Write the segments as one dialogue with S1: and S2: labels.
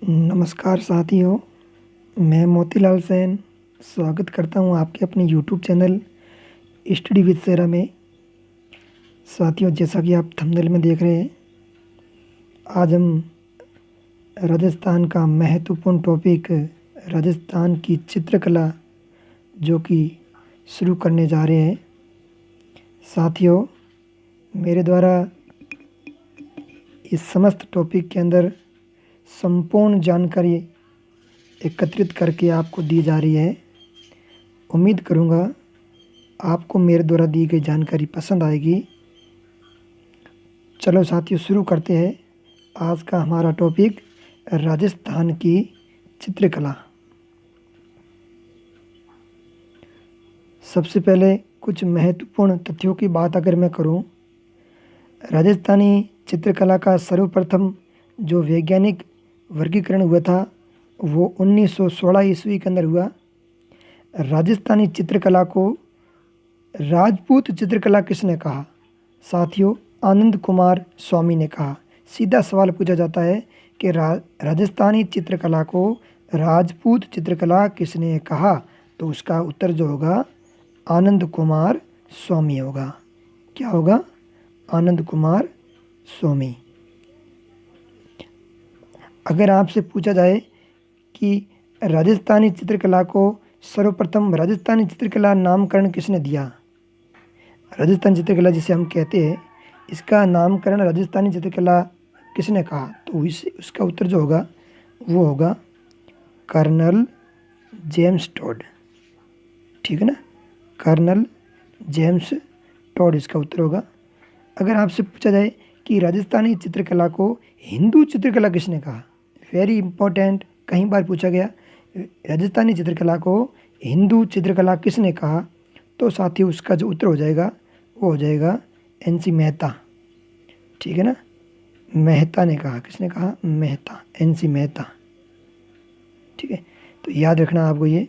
S1: नमस्कार साथियों, मैं मोतीलाल सेन स्वागत करता हूं आपके अपने यूट्यूब चैनल स्टडी विद सेरा में। साथियों, जैसा कि आप थंबनेल में देख रहे हैं, आज हम राजस्थान का महत्वपूर्ण टॉपिक राजस्थान की चित्रकला जो कि शुरू करने जा रहे हैं। साथियों, मेरे द्वारा इस समस्त टॉपिक के अंदर संपूर्ण जानकारी एकत्रित करके आपको दी जा रही है। उम्मीद करूँगा आपको मेरे द्वारा दी गई जानकारी पसंद आएगी। चलो साथियों, शुरू करते हैं आज का हमारा टॉपिक, राजस्थान की चित्रकला। सबसे पहले कुछ महत्वपूर्ण तथ्यों की बात अगर मैं करूं, राजस्थानी चित्रकला का सर्वप्रथम जो वैज्ञानिक वर्गीकरण हुआ था वो 1916 ईस्वी के अंदर हुआ। राजस्थानी चित्रकला को राजपूत चित्रकला किसने कहा? साथियों, आनंद कुमार स्वामी ने कहा। सीधा सवाल पूछा जाता है कि राजस्थानी चित्रकला को राजपूत चित्रकला किसने कहा, तो उसका उत्तर जो होगा आनंद कुमार स्वामी होगा। क्या होगा? आनंद कुमार स्वामी। अगर आपसे पूछा जाए कि राजस्थानी चित्रकला को सर्वप्रथम राजस्थानी चित्रकला नामकरण किसने दिया, राजस्थानी चित्रकला जिसे हम कहते हैं, इसका नामकरण राजस्थानी चित्रकला किसने कहा, तो उसका उत्तर जो होगा वो होगा कर्नल जेम्स टॉड। ठीक है ना, कर्नल जेम्स टॉड इसका उत्तर होगा। अगर आपसे पूछा जाए कि राजस्थानी चित्रकला को हिंदू चित्रकला किसने कहा, वेरी इंपॉर्टेंट, कई बार पूछा गया, राजस्थानी चित्रकला को हिंदू चित्रकला किसने कहा, तो साथियों उसका जो उत्तर हो जाएगा वो हो जाएगा एन.सी. मेहता। ठीक है ना, मेहता ने कहा। किसने कहा? मेहता, एन.सी. मेहता। ठीक है, तो याद रखना आपको ये।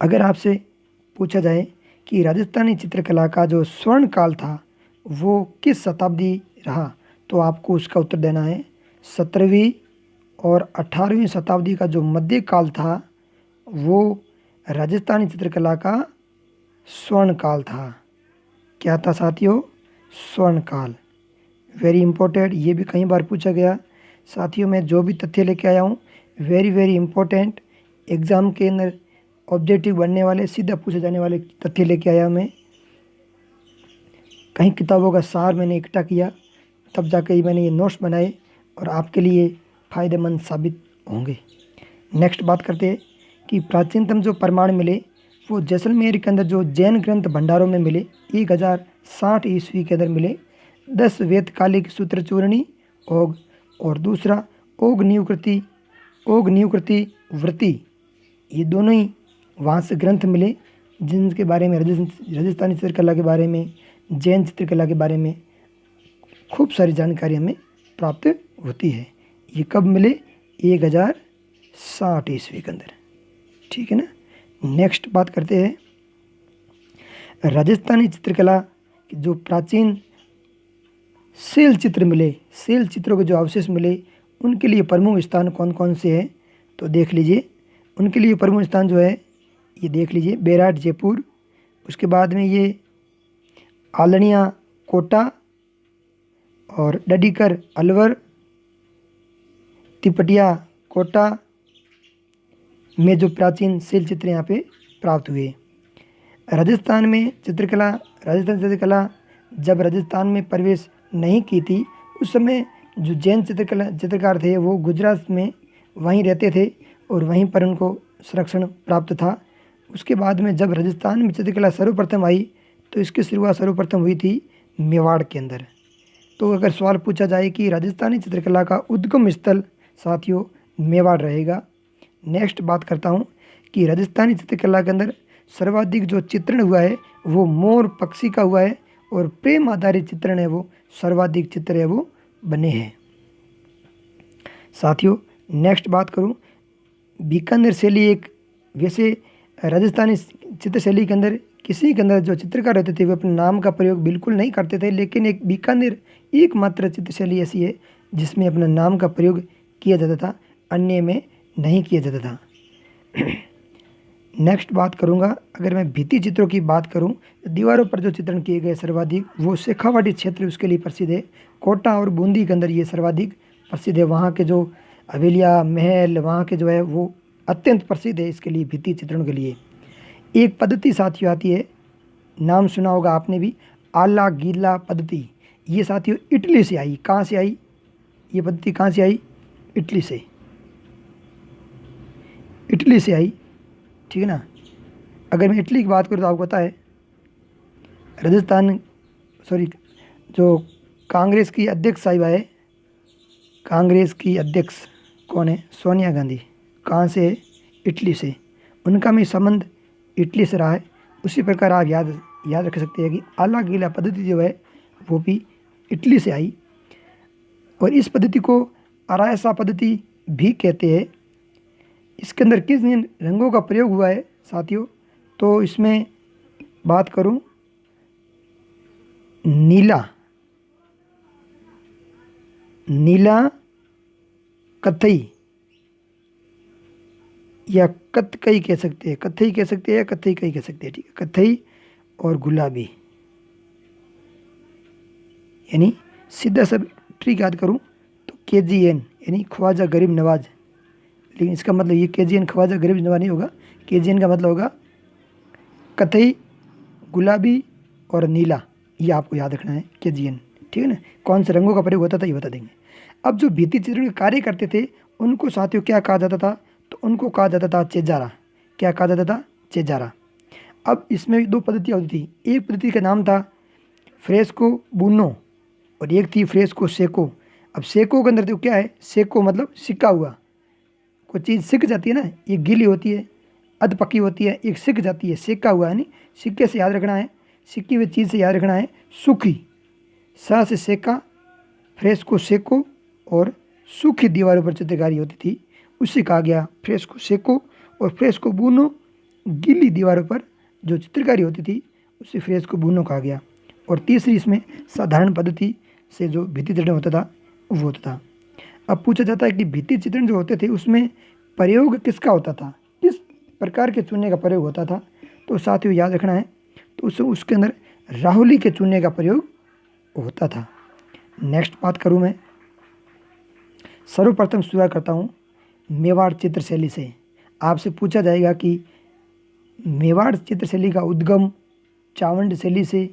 S1: अगर आपसे पूछा जाए कि राजस्थानी चित्रकला का जो स्वर्ण काल था वो किस शताब्दी रहा, तो आपको उसका उत्तर देना है 17वीं और 18वीं शताब्दी का जो मध्यकाल था वो राजस्थानी चित्रकला का स्वर्ण काल था। क्या था साथियों? स्वर्ण काल। वेरी इंपॉर्टेंट, ये भी कई बार पूछा गया। साथियों, मैं जो भी तथ्य लेके आया हूँ वेरी वेरी इंपॉर्टेंट, एग्ज़ाम के अंदर ऑब्जेक्टिव बनने वाले, सीधा पूछे जाने वाले तथ्य लेके आया मैं। कई किताबों का सार मैंने इकट्ठा किया, तब जाकर मैंने ये नोट्स बनाए और आपके लिए फ़ायदेमंद साबित होंगे। नेक्स्ट बात करते हैं कि प्राचीनतम जो प्रमाण मिले वो जैसलमेर के अंदर जो जैन ग्रंथ भंडारों में मिले 1060 ईस्वी के अंदर मिले। 10 वेदकालिक सूत्र चूरणी और दूसरा ओग न्यूकृति वृत्ति, ये दोनों ही वहाँ से ग्रंथ मिले जिनके बारे में राजस्थानी चित्रकला के बारे में, जैन चित्रकला के बारे में खूब सारी जानकारी हमें प्राप्त होती है। ये कब मिले? 1060 ईस्वी के अंदर। ठीक है ना। नेक्स्ट बात करते हैं, राजस्थानी चित्रकला के जो प्राचीन शैल चित्र मिले, शैल चित्रों के जो अवशेष मिले, उनके लिए प्रमुख स्थान कौन कौन से हैं, तो देख लीजिए। उनके लिए प्रमुख स्थान जो है ये देख लीजिए, बेराट जयपुर, उसके बाद में ये आलनिया कोटा और डडीकर अलवर, तिपटिया कोटा में जो प्राचीन शैल चित्र यहाँ पे प्राप्त हुए। राजस्थान चित्रकला जब राजस्थान में प्रवेश नहीं की थी, उस समय जो जैन चित्रकार थे वो गुजरात में वहीं रहते थे और वहीं पर उनको संरक्षण प्राप्त था। उसके बाद में जब राजस्थान में चित्रकला सर्वप्रथम आई तो इसकी शुरुआत सर्वप्रथम हुई थी मेवाड़ के अंदर। तो अगर सवाल पूछा जाए कि राजस्थानी चित्रकला का उद्गम स्थल, साथियों मेवाड़ रहेगा। नेक्स्ट बात करता हूँ कि राजस्थानी चित्रकला के अंदर सर्वाधिक जो चित्रण हुआ है वो मोर पक्षी का हुआ है और प्रेम आधारित चित्रण है वो सर्वाधिक चित्र है वो बने हैं। साथियों, नेक्स्ट बात करूँ, बीकानेर शैली एक, वैसे राजस्थानी चित्र शैली के अंदर किसी के अंदर जो चित्रकार रहते थे वो अपने नाम का प्रयोग बिल्कुल नहीं करते थे, लेकिन एक बीकानेर एकमात्र चित्र शैली ऐसी है जिसमें अपना नाम का प्रयोग किया जाता था, अन्य में नहीं किया जाता था। नेक्स्ट बात करूंगा, अगर मैं भित्ति चित्रों की बात करूं, दीवारों पर जो चित्रण किए गए सर्वाधिक वो शेखावाटी क्षेत्र उसके लिए प्रसिद्ध है। कोटा और बूंदी के अंदर ये सर्वाधिक प्रसिद्ध है। वहाँ के जो हवेलियाँ, महल वहाँ के जो है वो अत्यंत प्रसिद्ध है इसके लिए, भित्ति चित्रण के लिए। एक पद्धति साथियों आती है, नाम सुना होगा आपने भी, आला गीला पद्धति। ये साथियों इटली से आई। कहाँ से आई ये पद्धति? कहाँ से आई? इटली से, इटली से आई, ठीक है ना। अगर मैं इटली की बात करूँ तो आपको पता है राजस्थान, सॉरी, जो कांग्रेस की अध्यक्ष साहिबा है, कांग्रेस की अध्यक्ष कौन है? सोनिया गांधी। कहाँ से है? इटली से। उनका भी संबंध इटली से रहा है। उसी प्रकार आप याद रख सकते हैं कि आला गीला पद्धति जो है वो भी इटली से आई। और इस पद्धति को अरायसा पद्धति भी कहते हैं। इसके अंदर किस रंगों का प्रयोग हुआ है साथियों? तो इसमें बात करूं, नीला, कत्थई या कत्कई कह सकते हैं, कत्थई कह सकते हैं या कत्थई कई कह सकते हैं, ठीक है, कत्थई और गुलाबी। यानी सीधा सब ट्रिक याद करूं तो KGN यानी ख्वाजा गरीब नवाज। लेकिन इसका मतलब ये KGN ख्वाजा गरीब नवाज नहीं होगा। KGN का मतलब होगा कत्थई, गुलाबी और नीला। ये आपको याद रखना है, KGN, ठीक है ना। कौन से रंगों का प्रयोग होता था ये बता देंगे। अब जो भित्ति चित्रण के कार्य करते थे उनको साथियों क्या कहा जाता था? तो उनको कहा जाता था चेजारा। क्या कहा जाता था? चेजारा। अब इसमें दो पद्धतियाँ होती थी। एक पद्धति का नाम था फ्रेस्को बुनो और एक थी फ्रेस्को सेको। अब सेको के अंदर तो क्या है? सेको मतलब सिक्का हुआ, कोई चीज़ सिक जाती है ना, एक गीली होती है, अध पकी होती है, एक सिक जाती है, सेका हुआ, यानी सिक्के से याद रखना है, सिक्की हुई चीज़ से याद रखना है, सूखी, सा से सेका, फ्रेस्को सेको। और सूखी दीवारों पर चित्रकारी होती थी उससे कहा गया फ्रेस्को सेको। और फ्रेस्को बुनो, गीली दीवारों पर जो चित्रकारी होती थी उससे फ्रेस्को बुनो कहा गया। और तीसरी इसमें साधारण पद्धति से जो भित्ति चित्रण होता था वो होता था। अब पूछा जाता है कि भित्ति चित्रण जो होते थे उसमें प्रयोग किसका होता था, किस प्रकार के चूने का प्रयोग होता था? तो साथियों याद रखना है, तो उसके अंदर राहुली के चूने का प्रयोग होता था। नेक्स्ट बात करूं मैं, सर्वप्रथम शुरुआत करता हूं मेवाड़ चित्रशैली से। आपसे पूछा जाएगा कि मेवाड़ चित्रशैली का उद्गम चावंड शैली से,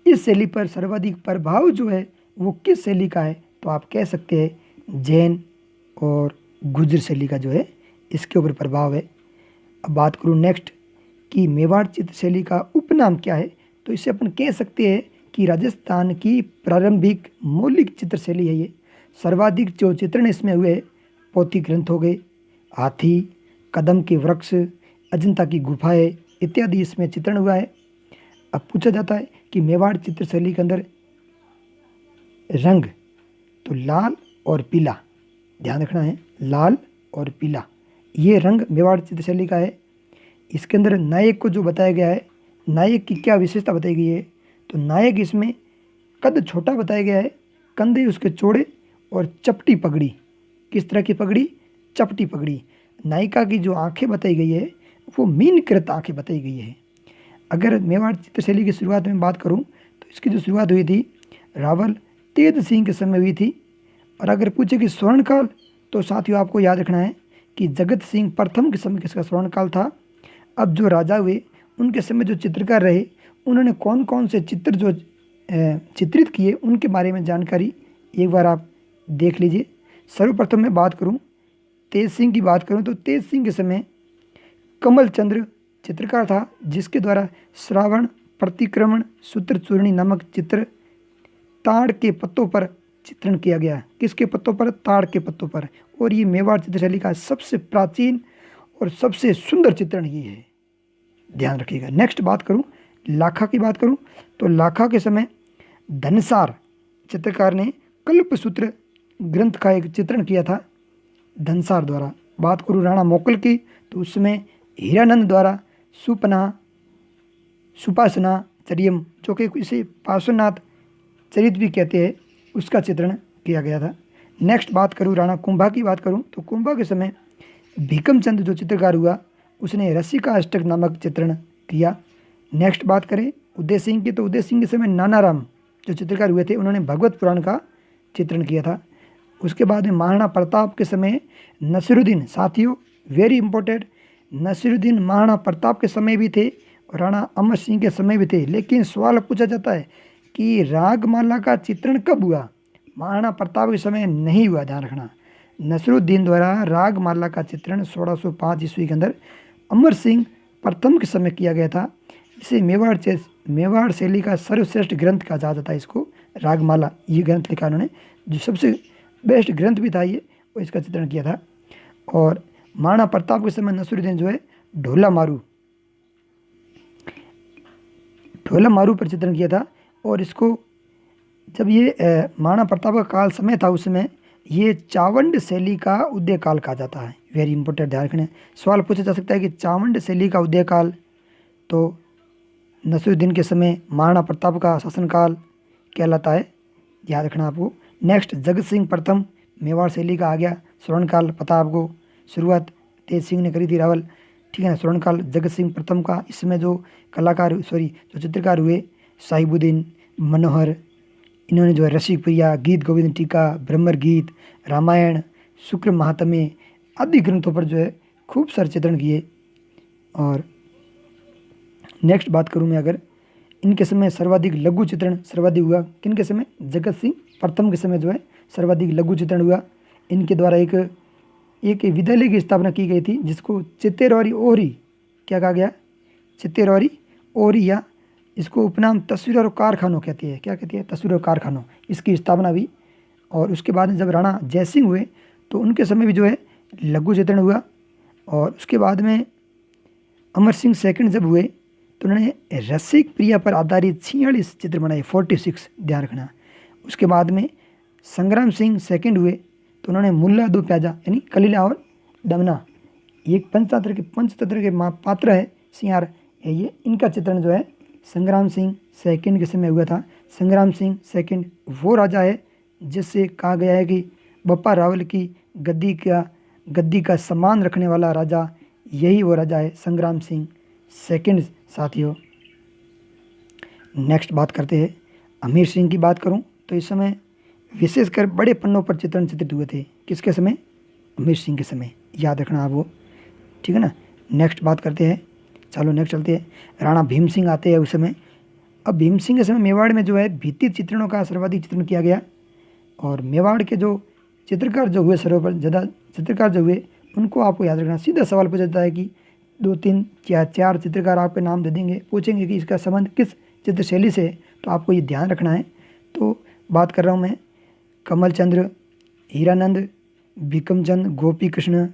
S1: इस शैली पर सर्वाधिक प्रभाव जो है वो किस शैली का है? तो आप कह सकते हैं जैन और गुर्जर शैली का जो है इसके ऊपर प्रभाव है। अब बात करूँ नेक्स्ट कि मेवाड़ चित्रशैली का उपनाम क्या है? तो इसे अपन कह सकते हैं कि राजस्थान की प्रारंभिक मौलिक चित्रशैली है ये। सर्वाधिक जो चित्रण इसमें हुए पोथी ग्रंथ हो गए, हाथी, कदम के वृक्ष, अजंता की गुफाएं इत्यादि इसमें चित्रण हुआ है। अब पूछा जाता है कि मेवाड़ चित्रशैली के अंदर रंग, तो लाल और पीला, ध्यान रखना है, लाल और पीला ये रंग मेवाड़ चित्रशैली का है। इसके अंदर नायक को जो बताया गया है, नायक की क्या विशेषता बताई गई है? तो नायक इसमें कद छोटा बताया गया है, कंधे उसके चौड़े और चपटी पगड़ी। किस तरह की पगड़ी? चपटी पगड़ी। नायिका की जो आंखें बताई गई है वो मीनकृत आंखें बताई गई है। अगर मेवाड़ चित्रशैली की शुरुआत में बात करूं तो इसकी जो शुरुआत हुई थी रावल तेज सिंह के समय हुई थी। और अगर पूछे कि स्वर्णकाल, तो साथियों आपको याद रखना है कि जगत सिंह प्रथम के समय किसका स्वर्णकाल था। अब जो राजा हुए उनके समय जो चित्रकार रहे उन्होंने कौन कौन से चित्र जो चित्रित किए उनके बारे में जानकारी एक बार आप देख लीजिए। सर्वप्रथम मैं बात करूं तेज सिंह की बात करूं तो तेज सिंह के समय कमल चंद्र चित्रकार था जिसके द्वारा श्रावण, प्रतिक्रमण, सूत्रचूर्णी नामक चित्र ताड़ के पत्तों पर चित्रण किया गया। किसके पत्तों पर? ताड़ के पत्तों पर। और ये मेवाड़ चित्रशैली का सबसे प्राचीन और सबसे सुंदर चित्रण ये है, ध्यान रखिएगा। नेक्स्ट बात करूं लाखा की बात करूं तो लाखा के समय धनसार चित्रकार ने कल्पसूत्र ग्रंथ का एक चित्रण किया था धनसार द्वारा। बात करूं राणा मोकल की तो उसमें हीरानंद द्वारा सुपासना चरियम, जो कि इसे पार्श्वनाथ चरित भी कहते हैं, उसका चित्रण किया गया था। नेक्स्ट बात करूँ राणा कुंभा की बात करूँ तो कुंभा के समय भीकम चंद जो चित्रकार हुआ उसने रसिका अष्टक नामक चित्रण किया। नेक्स्ट बात करें उदय सिंह की तो उदय सिंह के समय नानाराम जो चित्रकार हुए थे उन्होंने भगवत पुराण का चित्रण किया था। उसके बाद में महाराणा प्रताप के समय नसीरुद्दीन, साथियों वेरी इंपॉर्टेंट, नसीरुद्दीन महाराणा प्रताप के समय भी थे और राणा अमर सिंह के समय भी थे, लेकिन सवाल पूछा जाता है कि रागमाला का चित्रण कब हुआ। महाराणा प्रताप के समय नहीं हुआ, ध्यान रखना। नसीरुद्दीन द्वारा रागमाला का चित्रण 1605 ईस्वी के अंदर अमर सिंह प्रथम के समय किया गया था। इसे मेवाड़ शैली का सर्वश्रेष्ठ ग्रंथ कहा जाता है इसको, रागमाला ये ग्रंथ लिखा उन्होंने, जो सबसे बेस्ट ग्रंथ भी था ये, वो इसका चित्रण किया था। और महाराणा प्रताप के समय नसीरुद्दीन जो है ढोला मारू पर चित्रण किया था। और इसको जब ये महाराणा प्रताप का काल समय था उस समय ये चावंड शैली का उदय काल कहा जाता है। वेरी इंपॉर्टेंट, ध्यान रखना। सवाल पूछा जा सकता है कि चावंड शैली का उदय काल तो नसीरुद्दीन के समय महाराणा प्रताप का शासनकाल कहलाता है, याद रखना आपको। नेक्स्ट जगत सिंह प्रथम, मेवाड़ शैली का आ गया, स्वर्णकाल पता आपको, शुरुआत तेज सिंह ने करी थी रावल, ठीक है ना। स्वर्णकाल जगत सिंह प्रथम का, इसमें जो जो चित्रकार हुए साहिबुद्दीन, मनोहर, इन्होंने जो है रसिक प्रिया, गीत गोविंद टीका, ब्रह्मर गीत, रामायण, शुक्र महात्म्य आदि ग्रंथों पर जो है खूब सारे चित्रण किए। और नेक्स्ट बात करूं मैं अगर इनके समय सर्वाधिक लघु चित्रण सर्वाधिक हुआ किनके समय, जगत सिंह प्रथम के समय जो है सर्वाधिक लघु चित्रण हुआ। इनके द्वारा एक विद्यालय की स्थापना की गई थी जिसको चित्तेरौरी ओहरी क्या कहा गया, चित्तेरौरी ओहरी, या इसको उपनाम तस्वीर और कारखानों कहती है, क्या कहती है, तस्वीर और कारखानों, इसकी स्थापना हुई। और उसके बाद जब राणा जयसिंह हुए तो उनके समय भी जो है लघु चित्रण हुआ। और उसके बाद में अमर सिंह सेकंड जब हुए तो उन्होंने रसिक प्रिया पर आधारित 46 चित्र बनाए, 46, ध्यान रखना। उसके बाद में संग्राम सिंह सेकंड हुए तो उन्होंने मुल्ला दो प्याजा यानी कलीला और दमना, ये पंचतंत्र के पात्र है सिंहार, ये इनका चित्रण जो है संग्राम सिंह सेकंड के समय हुआ था। संग्राम सिंह सेकंड वो राजा है जिससे कहा गया है कि बप्पा रावल की गद्दी का सम्मान रखने वाला राजा, यही वो राजा है संग्राम सिंह सेकंड। साथियों नेक्स्ट बात करते हैं अमीर सिंह की बात करूं तो इस समय विशेषकर बड़े पन्नों पर चित्रण चित्रित हुए थे, किसके समय, अमीर सिंह के समय, याद रखना आप वो, ठीक है ना। नेक्स्ट बात करते हैं, चलो नेक्स्ट चलते हैं, राणा भीम सिंह आते हैं उस समय। अब भीम सिंह के समय मेवाड़ में जो है भित्ति चित्रणों का सर्वाधिक चित्रण किया गया। और मेवाड़ के जो चित्रकार जो हुए ज़्यादा चित्रकार जो हुए उनको आपको याद रखना। सीधा सवाल पूछा जाता है कि 2, 3 या 4 चित्रकार आपके नाम दे देंगे, पूछेंगे कि इसका संबंध किस चित्र शैली से है, तो आपको ये ध्यान रखना है। तो बात कर रहा हूँ मैं कमल चंद्र, हीरानंद, भीकमचंद, गोपी कृष्ण,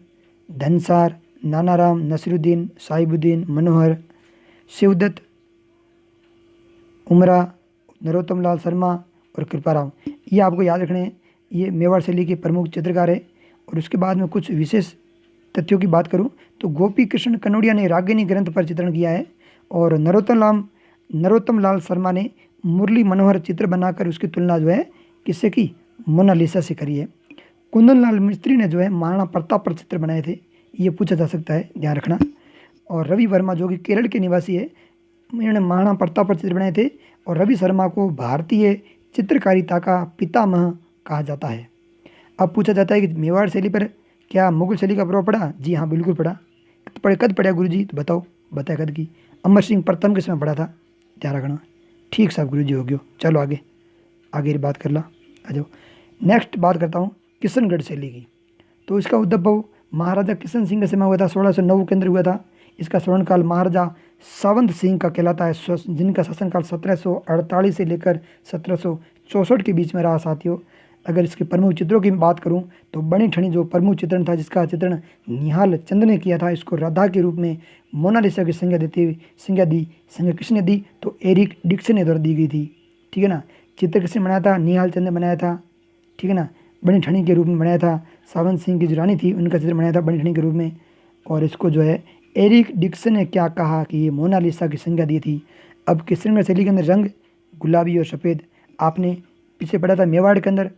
S1: धनसार, नानाराम, नसीरुद्दीन, साहिबुद्दीन, मनोहर, शिवदत्त, उमरा, नरोत्तम लाल शर्मा और कृपाराम, ये आपको याद रखने हैं। ये मेवाड़ शैली के प्रमुख चित्रकार है। और उसके बाद में कुछ विशेष तथ्यों की बात करूं तो गोपी कृष्ण कनौड़िया ने रागिनी ग्रंथ पर चित्रण किया है और नरोत्तम लाल शर्मा ने मुरली मनोहर चित्र बनाकर उसकी तुलना जो है किससे की, मोनालिसा से करी है। कुंदन लाल मिस्त्री ने जो है महाराणा प्रताप पर चित्र बनाए थे, ये पूछा जा सकता है, ध्यान रखना। और रवि वर्मा जो कि केरल के निवासी है, इन्होंने महाराणा प्रताप पर चित्र बनाए थे। और रवि शर्मा को भारतीय चित्रकारिता का पितामह कहा जाता है। अब पूछा जाता है कि मेवाड़ शैली पर क्या मुगल शैली का प्रभाव पड़ा, जी हाँ बिल्कुल पड़ा। कद पड़ा गुरु जी, तो बताए कद की, अमर सिंह प्रथम के समय पड़ा था, ध्यान रखना। ठीक साहब गुरु जी हो गयो, चलो आगे बात कर ला, आ जाओ। नेक्स्ट बात करता हूँ किशनगढ़ शैली की। तो इसका उद्भव महाराजा किशन सिंह के समय हुआ था, 1609 के अंदर हुआ था। इसका स्वर्णकाल महाराजा सावंत सिंह का कहलाता है, जिनका शासनकाल 1748 से लेकर 1764 के बीच में रहा। साथियों अगर इसके प्रमुख चित्रों की बात करूं तो बनी ठनी जो प्रमुख चित्रण था, जिसका चित्रण निहाल चंद ने किया था, इसको राधा के रूप में मोनालिसा की संज्ञा किसने दी, तो एरिक डिक्सन ने द्वारा दी गई थी, ठीक है ना। चित्र किसने बनाया था, निहाल चंद ने बनाया था, ठीक है ना। बनी ठनी के रूप में बनाया था, सावंत सिंह की जो रानी थी उनका चित्र बनाया था बनी ठनी के रूप में। और इसको जो है एरिक डिक्सन ने क्या कहा कि ये मोनालिसा की संज्ञा दी थी। अब किशनगढ़ शैली के अंदर रंग गुलाबी और सफ़ेद, आपने पीछे पढ़ा था मेवाड़ के अंदर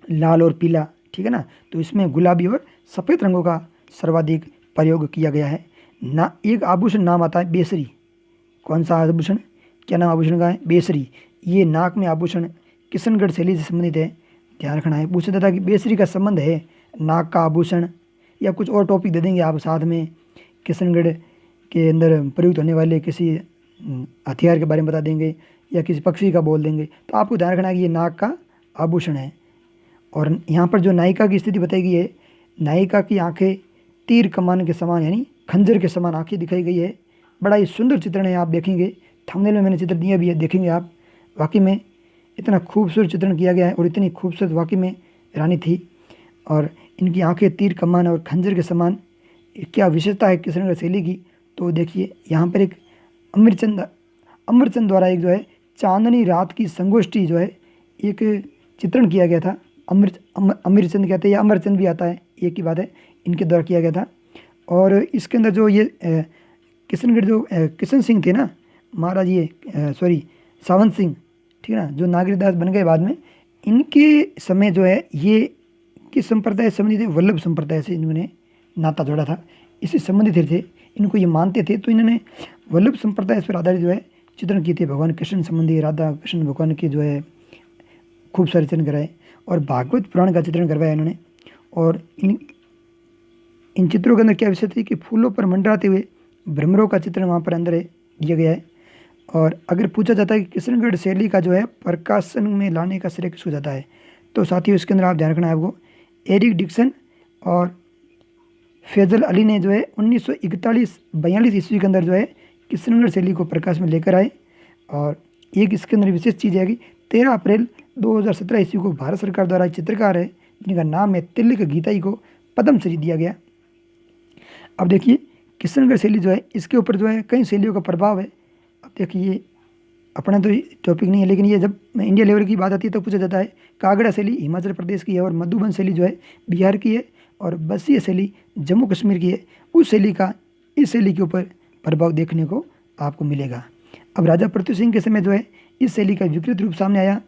S1: लाल और पीला, ठीक है ना। तो इसमें गुलाबी और सफ़ेद रंगों का सर्वाधिक प्रयोग किया गया है ना। एक आभूषण नाम आता है बेसरी। कौन सा आभूषण, क्या नाम आभूषण का है, बेसरी। ये नाक में आभूषण किशनगढ़ शैली से संबंधित है, ध्यान रखना है। पूछा जाता है कि बेसरी का संबंध है नाक का आभूषण, या कुछ और टॉपिक दे देंगे आप साथ में, किशनगढ़ के अंदर प्रयुक्त होने वाले किसी हथियार के बारे में बता देंगे, या किसी पक्षी का बोल देंगे। तो आपको ध्यान रखना है कि ये नाक का आभूषण है। और यहाँ पर जो नायिका की स्थिति बताई गई है, नायिका की आंखें तीर कमान के समान यानी खंजर के समान आंखें दिखाई गई है। बड़ा ही सुंदर चित्रण है, आप देखेंगे थंबनेल में मैंने चित्र दिया भी है, देखेंगे आप। वाकई में इतना खूबसूरत चित्रण किया गया है, और इतनी खूबसूरत वाकई में रानी थी। और इनकी आंखें तीर कमान और खंजर के समान, क्या विशेषता है किशनगढ़ शैली की। तो देखिए यहाँ पर एक अमरचंद द्वारा एक जो है चांदनी रात की संगोष्ठी जो है एक चित्रण किया गया था। अमीरचंद कहते हैं या अमरचंद भी आता है, एक ही बात है, इनके द्वारा किया गया था। और इसके अंदर जो ये किशनगढ़ जो किशन सिंह थे ना महाराज, ये सॉरी सावंत सिंह, ठीक है ना, जो नागरिकदास बन गए बाद में, इनके समय जो है ये किस संप्रदाय से संबंधित थे, वल्लभ संप्रदाय से इन्होंने नाता जोड़ा था, इससे संबंधित थे। इनको ये मानते थे, तो इन्होंने वल्लभ संप्रदाय पर आधारित जो है चित्रण किए थे। भगवान कृष्ण संबंधी, राधा कृष्ण भगवान के जो है खूब सारे चित्रण कराए, और भागवत पुराण का चित्रण करवाया इन्होंने। और इन चित्रों के अंदर क्या विषय थी कि फूलों पर मंडराते हुए भ्रमरों का चित्रण वहाँ पर अंदर दिया गया है। और अगर पूछा जाता है कि किशनगढ़ शैली का जो है प्रकाशन में लाने का श्रेय किसको जाता है, तो साथियों इसके अंदर आप ध्यान रखना है आपको, एरिक डिक्सन और फैजल अली ने जो है 1941-42 ईस्वी के अंदर जो है किशनगढ़ शैली को प्रकाश में लेकर आए। और एक इसके अंदर विशेष चीज़ है कि 13 अप्रैल 2017 ईस्वी को भारत सरकार द्वारा एक चित्रकार है जिनका नाम है तिलक गीताई को पद्मश्री दिया गया। अब देखिए किशनगढ़ शैली जो है इसके ऊपर जो है कई शैलियों का प्रभाव है। अब देखिए अपना तो टॉपिक नहीं है, लेकिन ये जब इंडिया लेवल की बात आती है तो पूछा जाता है कागड़ा शैली हिमाचल प्रदेश की है, और मधुबन शैली जो है बिहार की है, और बसिया शैली जम्मू कश्मीर की है। उस शैली का इस शैली के ऊपर प्रभाव देखने को आपको मिलेगा। अब राजा पृथ्वी सिंह के समय जो है इस शैली का विकृत रूप सामने आया,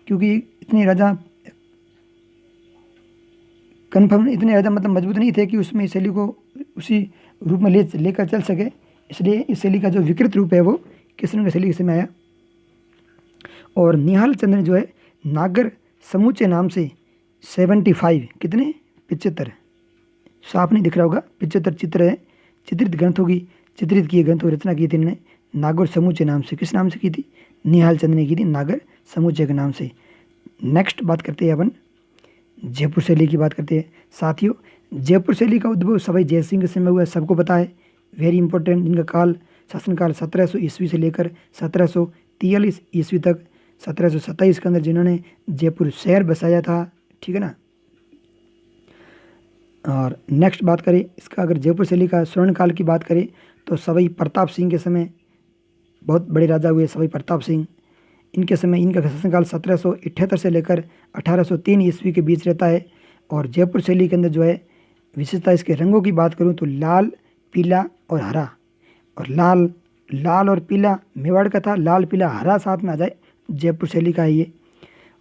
S1: क्योंकि इतने राजा मतलब मजबूत नहीं थे कि उसमें इस शैली को उसी रूप में लेकर चल सके। इसलिए इस शैली का जो विकृत रूप है वो किशनगढ़ शैली के समय आया। और निहाल चंद्र ने जो है नागर समूचे नाम से 75 कितने 75 साफ नहीं दिख रहा होगा, 75 चित्र है, चित्रित किए ग्रंथों की रचना की थी इन्होंने नागर समूचे नाम से। किस नाम से की थी, निहाल चंद्र ने की थी नागर समूचे के नाम से। नेक्स्ट बात करते हैं अपन जयपुर शैली की बात करते हैं। साथियों जयपुर शैली का उद्भव सवाई जयसिंह के समय हुआ, सबको पता है, वेरी इंपॉर्टेंट। इनका काल शासनकाल 1700 ईस्वी से लेकर 1743 ईस्वी तक, 1727 के अंदर जिन्होंने जयपुर शहर बसाया था, ठीक है ना। और नेक्स्ट बात करें इसका, अगर जयपुर शैली का स्वर्ण काल की बात करें तो सवाई प्रताप सिंह के समय बहुत बड़े राजा हुए सवाई प्रताप सिंह। इनके समय इनका शासनकाल 1778 से लेकर 1803 ईस्वी के बीच रहता है। और जयपुर शैली के अंदर जो है विशेषता इसके रंगों की बात करूं तो लाल, पीला और हरा। और लाल और पीला मेवाड़ का था, लाल पीला हरा साथ में आ जाए जयपुर शैली का है ये।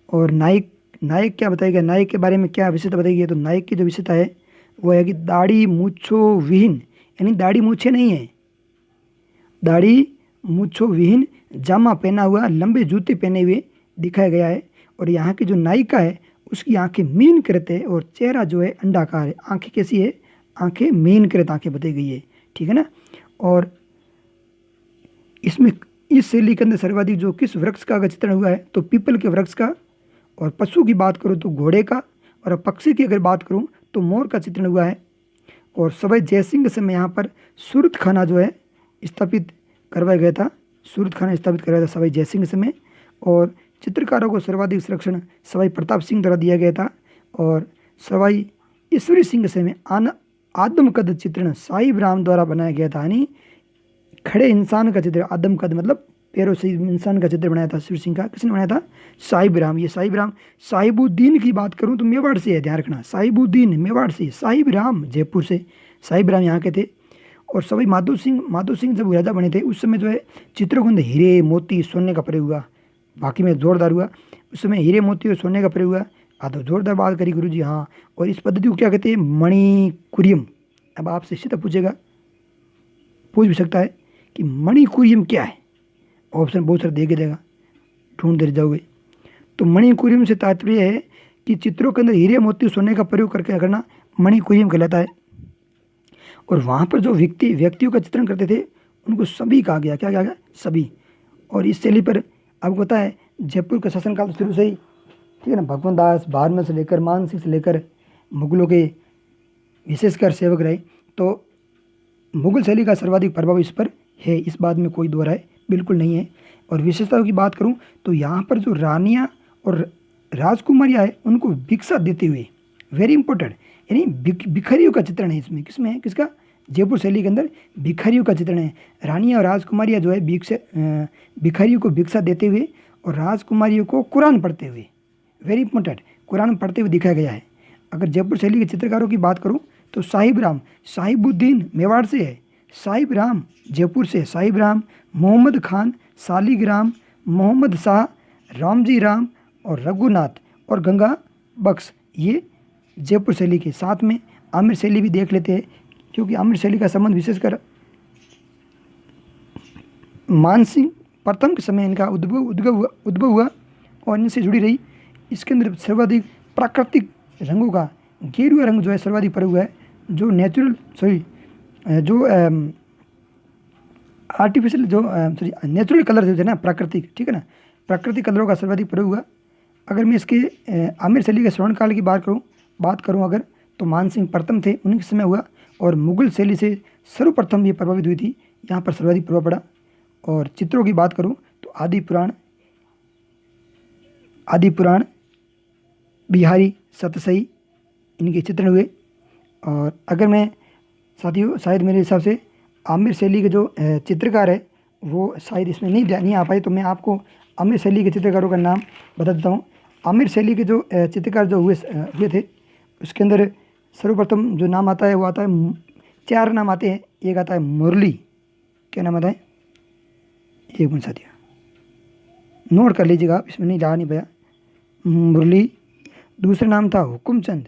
S1: और नायक क्या बताएगा, नायक के बारे में क्या विशेषता बताएगी, तो नायक की जो विशेषता है वो है कि दाढ़ी मूछों विहीन, यानी दाढ़ी मूछे नहीं है, दाढ़ी मूछों विहीन, जामा पहना हुआ, लंबे जूते पहने हुए दिखाया गया है। और यहाँ की जो नायिका है उसकी आंखें मीन कृत है, और चेहरा जो है अंडाकार है। आंखें कैसी है, आंखें मीन कृत आंखें बताई गई है, ठीक है ना। और इसमें इस शैली के अंदर सर्वाधिक जो किस वृक्ष का अगर चित्रण हुआ है तो पीपल के वृक्ष का। और पशु की बात करूँ तो घोड़े का, और पक्षी की अगर बात करूँ तो मोर का चित्रण हुआ है। और सवाई जयसिंह के समय यहाँ पर सूरत खाना जो है स्थापित करवाया गया था, सूरत खाना स्थापित करवाया था सवाई जयसिंह के समय। और चित्रकारों को सर्वाधिक संरक्षण सवाई प्रताप सिंह द्वारा दिया गया था। और सवाई ईश्वरी सिंह के समय आदमकद चित्रण साहिब राम द्वारा बनाया गया था, यानी खड़े इंसान का चित्र, आदमकद मतलब पैरों से इंसान का चित्र बनाया था ईश्वरी सिंह का। किसने बनाया था, साहिब राम। ये साहिब राम, साहिबुद्दीन की बात करूं तो मेवाड़ से है, ध्यान रखना, साहिबुद्दीन मेवाड़ से, साहिब राम जयपुर से, साहिब राम यहाँ के थे। और सवाई माधो सिंह जब राजा बने थे उस समय जो है चित्रों के अंदर हीरे मोती सोने का प्रयोग हुआ, बाकी में जोरदार हुआ। उस समय हीरे मोती और सोने का प्रयोग हुआ, तो जोरदार बात करी गुरु जी, हाँ। और इस पद्धति को क्या कहते हैं? मणिकुरियम। अब आपसे सीधा पूछेगा, पूछ भी सकता है कि मणिकुरियम क्या है। ऑप्शन बहुत सारे दे के देगा, ढूंढते रह जाओगे। तो मणिकुरियम से तात्पर्य है कि चित्रों के अंदर हीरे मोती सोने का प्रयोग करके करना मणिकुरियम कहलाता है। और वहाँ पर जो व्यक्तियों का चित्रण करते थे उनको सभी कहा गया। क्या कहा गया? सभी। और इस शैली पर आपको पता है जयपुर का शासनकाल तो शुरू से ही, ठीक है ना, भगवान दास भारमल से लेकर मान सिंह से लेकर मुगलों के विशेषकर सेवक रहे। तो मुगल शैली का सर्वाधिक प्रभाव इस पर है, इस बात में कोई दो राय बिल्कुल नहीं है। और विशेषताओं की बात करूं तो यहाँ पर जो रानियाँ और राजकुमारियाँ है उनको भिक्षा देते हुए, वेरी इंपॉर्टेंट, यानी भिखारियों का चित्रण है इसमें। किसमें है? किसका? जयपुर शैली के अंदर भिखारियों का चित्रण है। रानियाँ और राजकुमारियाँ जो है भिखारियों को भिक्षा देते हुए और राजकुमारियों को कुरान पढ़ते हुए, वेरी इंपॉर्टेंट, कुरान पढ़ते हुए दिखाया गया है। अगर जयपुर शैली के चित्रकारों की बात करूं तो साहिब राम, साहिबुद्दीन मेवाड़ से है, साहिब राम जयपुर से, साहिब राम, मोहम्मद खान, सालिग्राम, मोहम्मद शाह, रामजी राम और रघुनाथ और गंगा बख्श, ये जयपुर शैली के। साथ में आमिर शैली भी देख लेते हैं, क्योंकि आमिर शैली का संबंध विशेषकर मानसिंह प्रथम के समय इनका उद्भव हुआ और इनसे जुड़ी रही। इसके अंदर सर्वाधिक प्राकृतिक रंगों का गेरुआ रंग जो है सर्वाधिक प्रयोग हुआ है। जो जो आर्टिफिशियल जो नेचुरल कलर जो है ना, प्राकृतिक, ठीक है ना, प्राकृतिक कलरों का सर्वाधिक प्रयोग हुआ। अगर मैं इसके आमिर शैली के स्वर्ण काल की बात करूं अगर, तो मानसिंह प्रथम थे, उन्हीं के समय हुआ। और मुगल शैली से सर्वप्रथम ये प्रभावित हुई थी, यहाँ पर सर्वाधिक प्रभाव पड़ा। और चित्रों की बात करूं तो आदि पुराण, बिहारी, सतसई, इनके चित्रण हुए। और अगर मैं साथियों, शायद मेरे हिसाब से आमिर शैली के जो चित्रकार है वो शायद इसमें नहीं आ पाए, तो मैं आपको आमिर शैली के चित्रकारों का नाम बता देता हूँ। आमिर शैली के जो चित्रकार जो हुए थे, उसके अंदर सर्वप्रथम जो नाम आता है वो आता है, 4 नाम आते हैं। एक आता है मुरली, क्या नाम आता है? एक मिनट साथियों, नोट कर लीजिएगा, इसमें नहीं जा नहीं पाया। मुरली, दूसरा नाम था हुकुमचंद,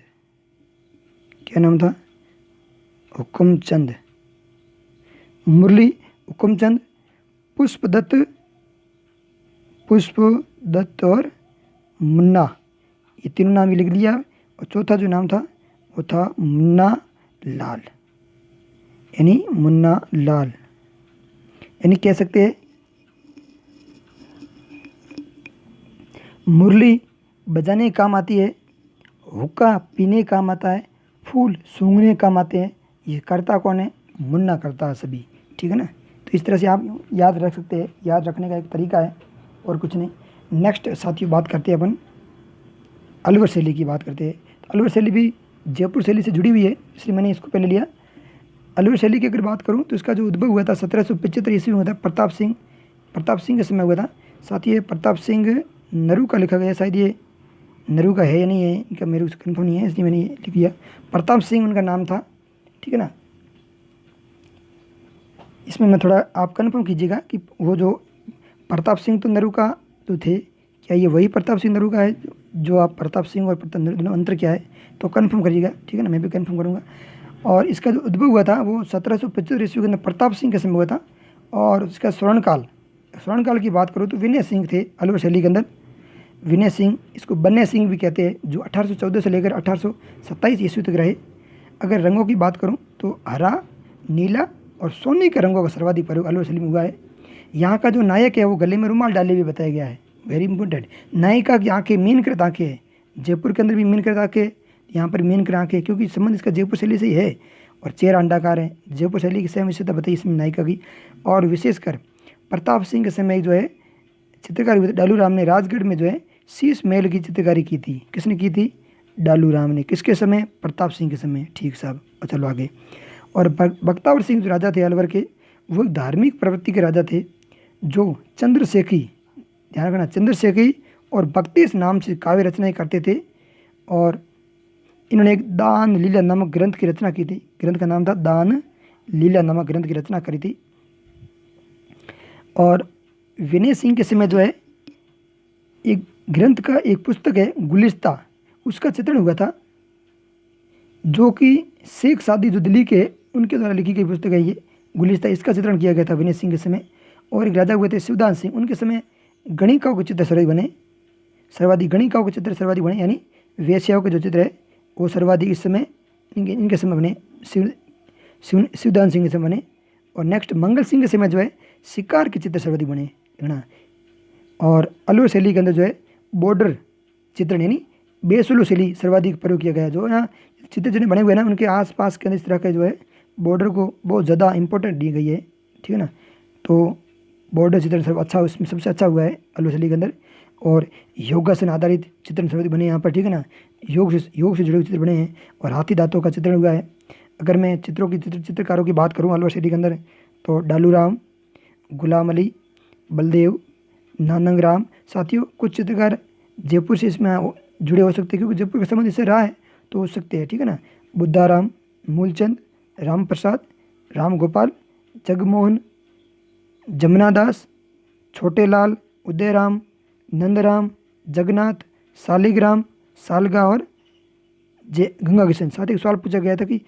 S1: क्या नाम था? हुकुमचंद, मुरली, हुकुमचंद, पुष्पदत्त और मुन्ना, ये तीनों नाम ही लिख दिया। और चौथा जो नाम था वो था मुन्ना लाल, यानी मुन्ना लाल, यानी कह सकते हैं मुरली बजाने काम आती है, हुक्का पीने काम आता है, फूल सूंघने काम आते हैं। ये करता कौन है? मुन्ना करता है सभी, ठीक है ना। तो इस तरह से आप याद रख सकते हैं, याद रखने का एक तरीका है और कुछ नहीं। नेक्स्ट साथियों बात करते हैं अपन अलवर शैली की बात करते हैं। तो अलवर शैली भी जयपुर शैली से जुड़ी हुई है, इसलिए मैंने इसको पहले लिया। अलवर शैली की अगर बात करूँ तो इसका जो उद्भव हुआ था 1775 ईस्वी में हुआ था, प्रताप सिंह के समय हुआ था। साथ ही प्रताप सिंह नरू का लिखा गया, शायद ये नरू का है या नहीं है, इनका मेरे को कन्फर्म नहीं है, इसलिए मैंने ये लिख दिया। प्रताप सिंह उनका नाम था, ठीक है ना। इसमें मैं थोड़ा आप कन्फर्म कीजिएगा कि वो जो प्रताप सिंह तो नरू का जो थे, क्या ये वही प्रताप सिंह नरू का है? जो आप प्रताप सिंह और प्रताप नरू दोनों अंतर क्या है, तो कन्फर्म करिएगा, ठीक है ना, मैं भी कन्फर्म करूँगा। और इसका जो उद्भव हुआ था वो 1775 ईस्वी के अंदर प्रताप सिंह के समय हुआ था। और इसका स्वर्णकाल की बात करूँ तो विनय सिंह थे अलवर शैली के अंदर। विनय सिंह, इसको बन्ने सिंह भी कहते हैं, जो 1814 से लेकर 1827 ईस्वी तक रहे। अगर रंगों की बात करूं तो हरा, नीला और सोने के रंगों का सर्वाधिक प्रयोग अलवर शैली में हुआ है। यहाँ का जो नायक है वो गले में रुमाल डाले भी बताया गया है, वेरी इंपॉर्टेंट। नायिका की आंखें मीनकृत आंखें है, जयपुर के अंदर भी मीनकृत आंखें, यहाँ पर मीनकृत आंखें, क्योंकि संबंध इसका जयपुर शैली से ही है। और चेहरा अंडाकार है, जयपुर शैली की स्वयं विशेषता बताई इसमें नायिका की। और विशेषकर प्रताप सिंह के समय जो है चित्रकारी हुई थी, डालू राम ने राजगढ़ में जो है शीश महल की चित्रकारी की थी। किसने की थी? डालू राम ने। किसके समय? प्रताप सिंह के समय, ठीक साहब। चलो आगे। और बख्तावर सिंह जो राजा थे अलवर के, वो एक धार्मिक प्रवृत्ति के राजा थे, जो चंद्रशेखी, ध्यान रखना, चंद्रशेखी और बख्तीस नाम से काव्य रचनाएं करते थे। और इन्होंने एक दान लीला नामक ग्रंथ की रचना की थी। ग्रंथ का नाम था दान लीला नामक ग्रंथ की रचना करी थी। और विनय सिंह के समय जो है एक ग्रंथ का एक पुस्तक है गुलिस्ता, उसका चित्रण हुआ था, जो कि शेख सादी जो दिल्ली के उनके द्वारा लिखी गई पुस्तक है ये गुलिस्ता। इसका चित्रण किया गया था विनय सिंह के समय। और एक राजा हुए थे शिवदास सिंह, उनके समय गणिकाओं के चित्र सर्वाधिक बने, सर्वाधिक गणिकाओं के चित्र सर्वाधिक बने, यानी वेश्याओं के जो चित्र है वो सर्वाधिक इस समय इनके समय बने, शिवदास सिंह के समय बने। और नेक्स्ट मंगल सिंह के समय जो है शिकार के चित्र सर्वाधिक बने है ना। और अलवर शैली के अंदर जो है बॉर्डर चित्रण यानी बेसुलू शैली सर्वाधिक प्रयोग किया गया है। जो ना चित्र जिन्हें बने हुए हैं ना उनके आसपास के अंदर इस तरह के जो है बॉर्डर को बहुत ज़्यादा इंपॉर्टेंट दी गई है, ठीक है ना। तो बॉर्डर चित्रण सब अच्छा, उसमें सबसे अच्छा हुआ है अलवर शैली के अंदर। और योगासन आधारित चित्रण सर्वाधिक बने यहाँ पर, ठीक है ना। योग से जुड़े हुए चित्र बने हैं और हाथी दांतों का चित्रण हुआ है। अगर मैं चित्रकारों की बात करूँ अलवर शैली के अंदर तो डालू राम, गुलाम अली, बलदेव, नानंग राम। साथियों कुछ चित्रकार जयपुर से इसमें जुड़े हो सकते हैं क्योंकि जयपुर का संबंध इससे रहा है तो हो सकते हैं, ठीक है ना। बुद्धाराम, मूलचंद, राम प्रसाद, राम गोपाल, जगमोहन, जमुनादास, छोटेलाल, उदयराम, नंदराम, जगन्नाथ, शालिग्राम, सालगा और गंगा किशन। साथ ही सवाल पूछा गया था कि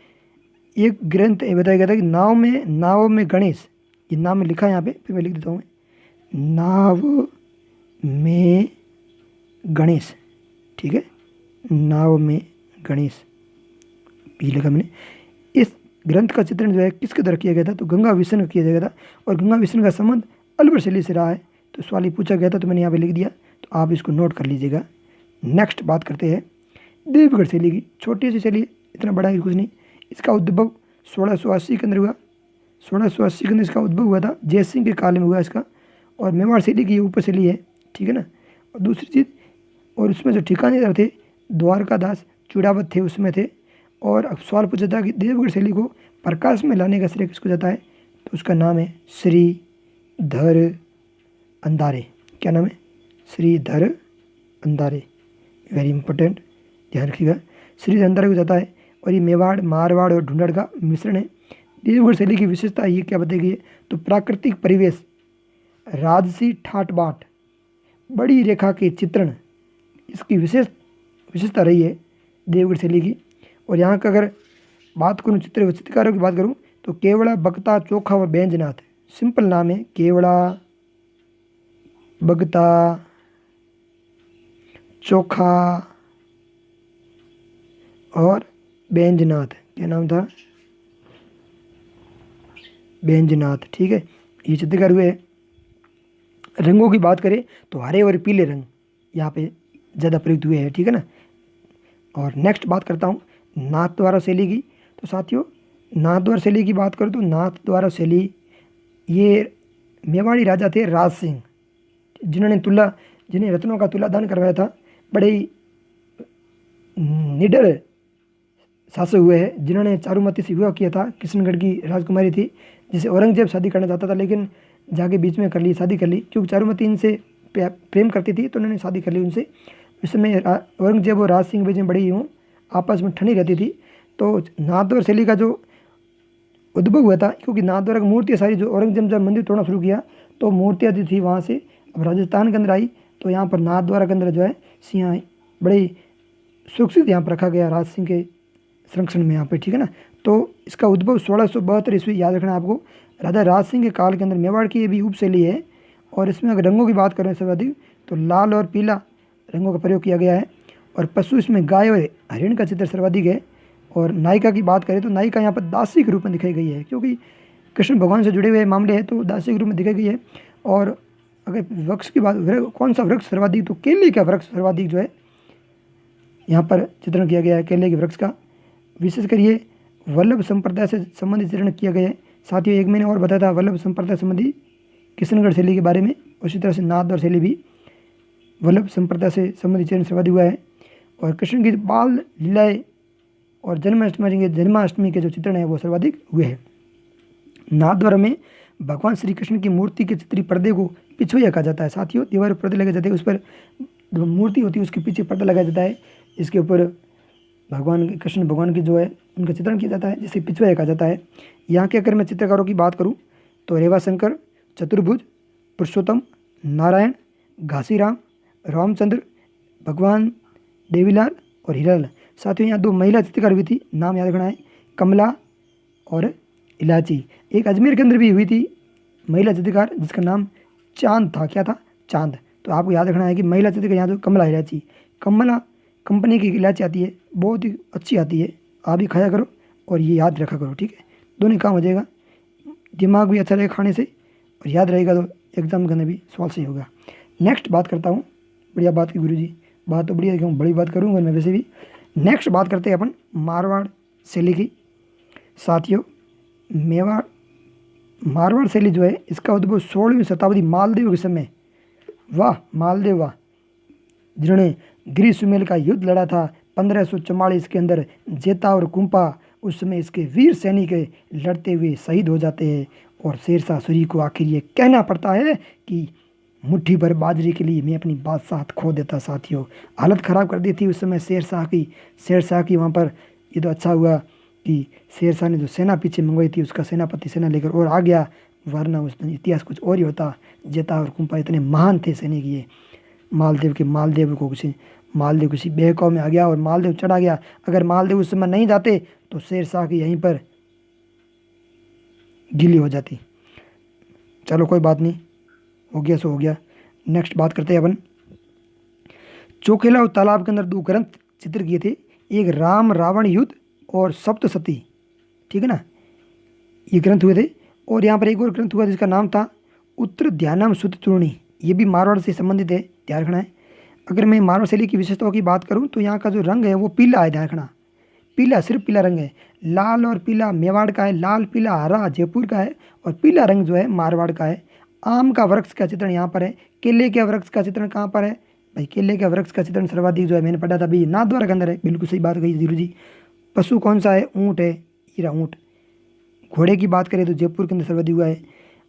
S1: एक ग्रंथ ये बताया गया था कि नाव में गणेश, ये नाम में लिखा है यहाँ पे, फिर मैं लिख देता हूँ, नाव में गणेश, ठीक है, नाव में गणेश ये लिखा मैंने। इस ग्रंथ का चित्रण जो है किसके द्वारा किया गया था तो गंगा विष्णु का किया गया था। और गंगा विष्णु का संबंध अलवर शैली से रहा है, तो सवाल ये पूछा गया था तो मैंने यहाँ पे लिख दिया, तो आप इसको नोट कर लीजिएगा। नेक्स्ट बात करते हैं देवगढ़ शैली की। छोटी सी शैली, इतना बड़ा ही कुछ नहीं। इसका उद्भव 1680 के अंदर हुआ, 1680 के अंदर इसका उद्भव हुआ था, जय सिंह के काल में हुआ इसका। और मेवाड़ शैली की ये उप शैली है, ठीक है ना। और दूसरी चीज़, और उसमें जो ठिकानेदार थे द्वारकादास चूड़ावत थे उसमें थे। और अब सवाल पूछा था कि देवगढ़ शैली को प्रकाश में लाने का श्रेय किसको जाता है तो उसका नाम है श्रीधर अंधारे। क्या नाम है? श्रीधर अंधारे, वेरी इंपॉर्टेंट, ध्यान रखिएगा। श्रीधर अंधारे को जाता है। और ये मेवाड़, मारवाड़ और ढूंढर का मिश्रण है। देवगढ़ शैली की विशेषता ये क्या बताई गई है तो प्राकृतिक परिवेश, राजसी ठाट बाट, बड़ी रेखा के चित्रण, इसकी विशेषता रही है देवगढ़ शैली की। और यहाँ का अगर बात करूँ चित्रकारों की बात करूँ तो केवड़ा, बगता, चोखा और बैंजनाथ, सिंपल नाम है, केवड़ा, बगता, चोखा और बैंजनाथ। क्या नाम था? बैंजनाथ, ठीक है। ये चित्रकार हुए। रंगों की बात करें तो हरे और पीले रंग यहाँ पे ज़्यादा प्रयुक्त हुए हैं, ठीक है ना। और नेक्स्ट बात करता हूँ नाथद्वारा शैली की। तो साथियों नाथद्वारा शैली की बात करूँ तो नाथद्वारा शैली ये मेवाड़ी राजा थे राज सिंह, जिन्हें रत्नों का तुलादान करवाया था। बड़े ही निडर शासक हुए हैं जिन्होंने चारुमती से विवाह किया था। किशनगढ़ की राजकुमारी थी जिसे औरंगजेब शादी करना चाहता था, लेकिन जाके बीच में शादी कर ली क्योंकि चारुमती इनसे प्रेम करती थी तो उन्होंने शादी कर ली उनसे। इस समय औरंगजेब और राज सिंह बीच में बड़ी यूँ आपस में ठंडी रहती थी। तो नाथद्वारा शैली का जो उद्भव हुआ था क्योंकि नाथद्वारा की मूर्तियाँ सारी, जो औरंगजेब जब मंदिर तोड़ना शुरू किया तो मूर्तियाँ जो थी वहाँ से अब राजस्थान के अंदर आई, तो यहाँ पर नाथद्वारा के अंदर जो है सिंह बड़े सुरक्षित यहाँ पर रखा गया राज सिंह के संरक्षण में यहाँ पे, ठीक है ना। तो इसका उद्भव 1672 ईस्वी, याद रखना आपको, राजा राज सिंह के काल के अंदर मेवाड़ की ये भी उप शैली है। और इसमें अगर रंगों की बात करें सर्वाधिक तो लाल और पीला रंगों का प्रयोग किया गया है। और पशु इसमें गाय और हरिण का चित्र सर्वाधिक है। और नायिका की बात करें तो नायिका यहाँ पर दासी के रूप में दिखाई गई है क्योंकि कृष्ण भगवान से जुड़े हुए मामले हैं तो दासी के रूप में दिखाई गई है। और अगर वृक्ष की बात, कौन सा वृक्ष सर्वाधिक तो केले का वृक्ष सर्वाधिक जो है यहाँ पर चित्रण किया गया है, केले के वृक्ष का। विशेषकर ये वल्लभ संप्रदाय से संबंधित चित्रण किया गया है। साथ ही एक मैंने और बताया था वल्लभ संप्रदाय संबंधी किशनगढ़ शैली के बारे में, उसी तरह से नाथद्वारा शैली भी वल्लभ संप्रदाय से संबंधित चित्रण सर्वाधिक हुआ है। और कृष्ण की बाल लीलाएँ और जन्माष्टमी के जो चित्रण है वो सर्वाधिक हुए हैं। नाथद्वारा में भगवान श्री कृष्ण की मूर्ति के चित्रित पर्दे को पिछुआ कहा जाता है। साथियों दीवार पर पर्दे लगे जाते हैं, उस पर जो मूर्ति होती है उसके पीछे पर्दा लगाया जाता है, इसके ऊपर कृष्ण भगवान की जो है उनका चित्रण किया जाता है जिसे पिछुआ कहा जाता है। यहाँ के अगर मैं चित्रकारों की बात करूँ तो रेवाशंकर, चतुर्भुज, पुरुषोत्तम, नारायण, घासीराम, रामचंद्र, भगवान देवीलाल, और हिरल। साथियों यहाँ 2 महिला चित्रकार हुई थी, नाम याद रखना है, कमला और इलाची। एक अजमेर के अंदर भी हुई थी महिला चित्रकार जिसका नाम चांद था। क्या था? चांद। तो आपको याद रखना है कि महिला चित्रकार यहाँ जो कमला इलायची, कमला कंपनी की इलायची आती है, बहुत ही अच्छी आती है, आप भी खाया करो और ये याद रखा करो, ठीक है। दोनों काम हो जाएगा, दिमाग भी अच्छा रहेगा खाने से और याद रहेगा, तो एग्जाम करने भी सवाल सही होगा। नेक्स्ट बात करता हूँ, बढ़िया बात की गुरुजी, बात तो बढ़िया क्यों, बड़ी बात करूँगा मैं वैसे भी। नेक्स्ट बात करते हैं अपन मारवाड़ शैली की। साथियों मेवाड़ मारवाड़ शैली जो है इसका उद्भव 16वीं शताब्दी मालदेव के समय, वाह मालदेव वाह, जिन्होंने गिरी सुमेल का युद्ध लड़ा था 1544 के अंदर। जेता और कुंपा उस समय इसके वीर सैनिक लड़ते हुए शहीद हो जाते हैं और शेरशाह सूरी को आखिर ये कहना पड़ता है कि मुट्ठी भर बाजरे के लिए मैं अपनी बादशाह खो देता। साथियों हालत ख़राब कर दी थी उस समय शेरशाह की वहाँ पर। ये तो अच्छा हुआ कि शेरशाह ने जो सेना पीछे मंगवाई थी उसका सेनापति सेना लेकर और आ गया, वरना उस दिन इतिहास कुछ और ही होता। जेता और कुंपा इतने महान थे सैनिक ये। मालदेव किसी बहकाव में आ गया और मालदेव चढ़ा गया। अगर मालदेव उस समय नहीं जाते तो शेरशाह की यहीं पर गिली हो जाती। चलो कोई बात नहीं, हो गया सो हो गया। नेक्स्ट बात करते हैं अपन चोखेला तालाब के अंदर 2 ग्रंथ चित्र किए थे, एक राम रावण युद्ध और सप्तशती, ठीक है ना, ये ग्रंथ हुए थे। और यहाँ पर एक और ग्रंथ हुआ जिसका नाम था उत्तर ध्यानम सुत चूर्णी, ये भी मारवाड़ से संबंधित है, ध्यान रखना है। अगर मैं मारवाड़ शैली की विशेषताओं की बात करूँ तो यहाँ का जो रंग है वो पीला है, ध्यान रखना, पीला, सिर्फ पीला रंग है। लाल और पीला मेवाड़ का है, लाल पीला हरा जयपुर का है और पीला रंग जो है मारवाड़ का है। आम का वृक्ष का चित्रण यहाँ पर है। केले के वृक्ष का चित्रण कहाँ पर है भाई? केले के वृक्ष का चित्रण सर्वाधिक जो है मैंने पढ़ा था अभी नाथद्वारा के अंदर है। बिल्कुल सही बात कही जीरू जी। पशु कौन सा है? ऊँट है, हीरा ऊँट। घोड़े की बात करें तो जयपुर के अंदर सर्वाधिक हुआ है।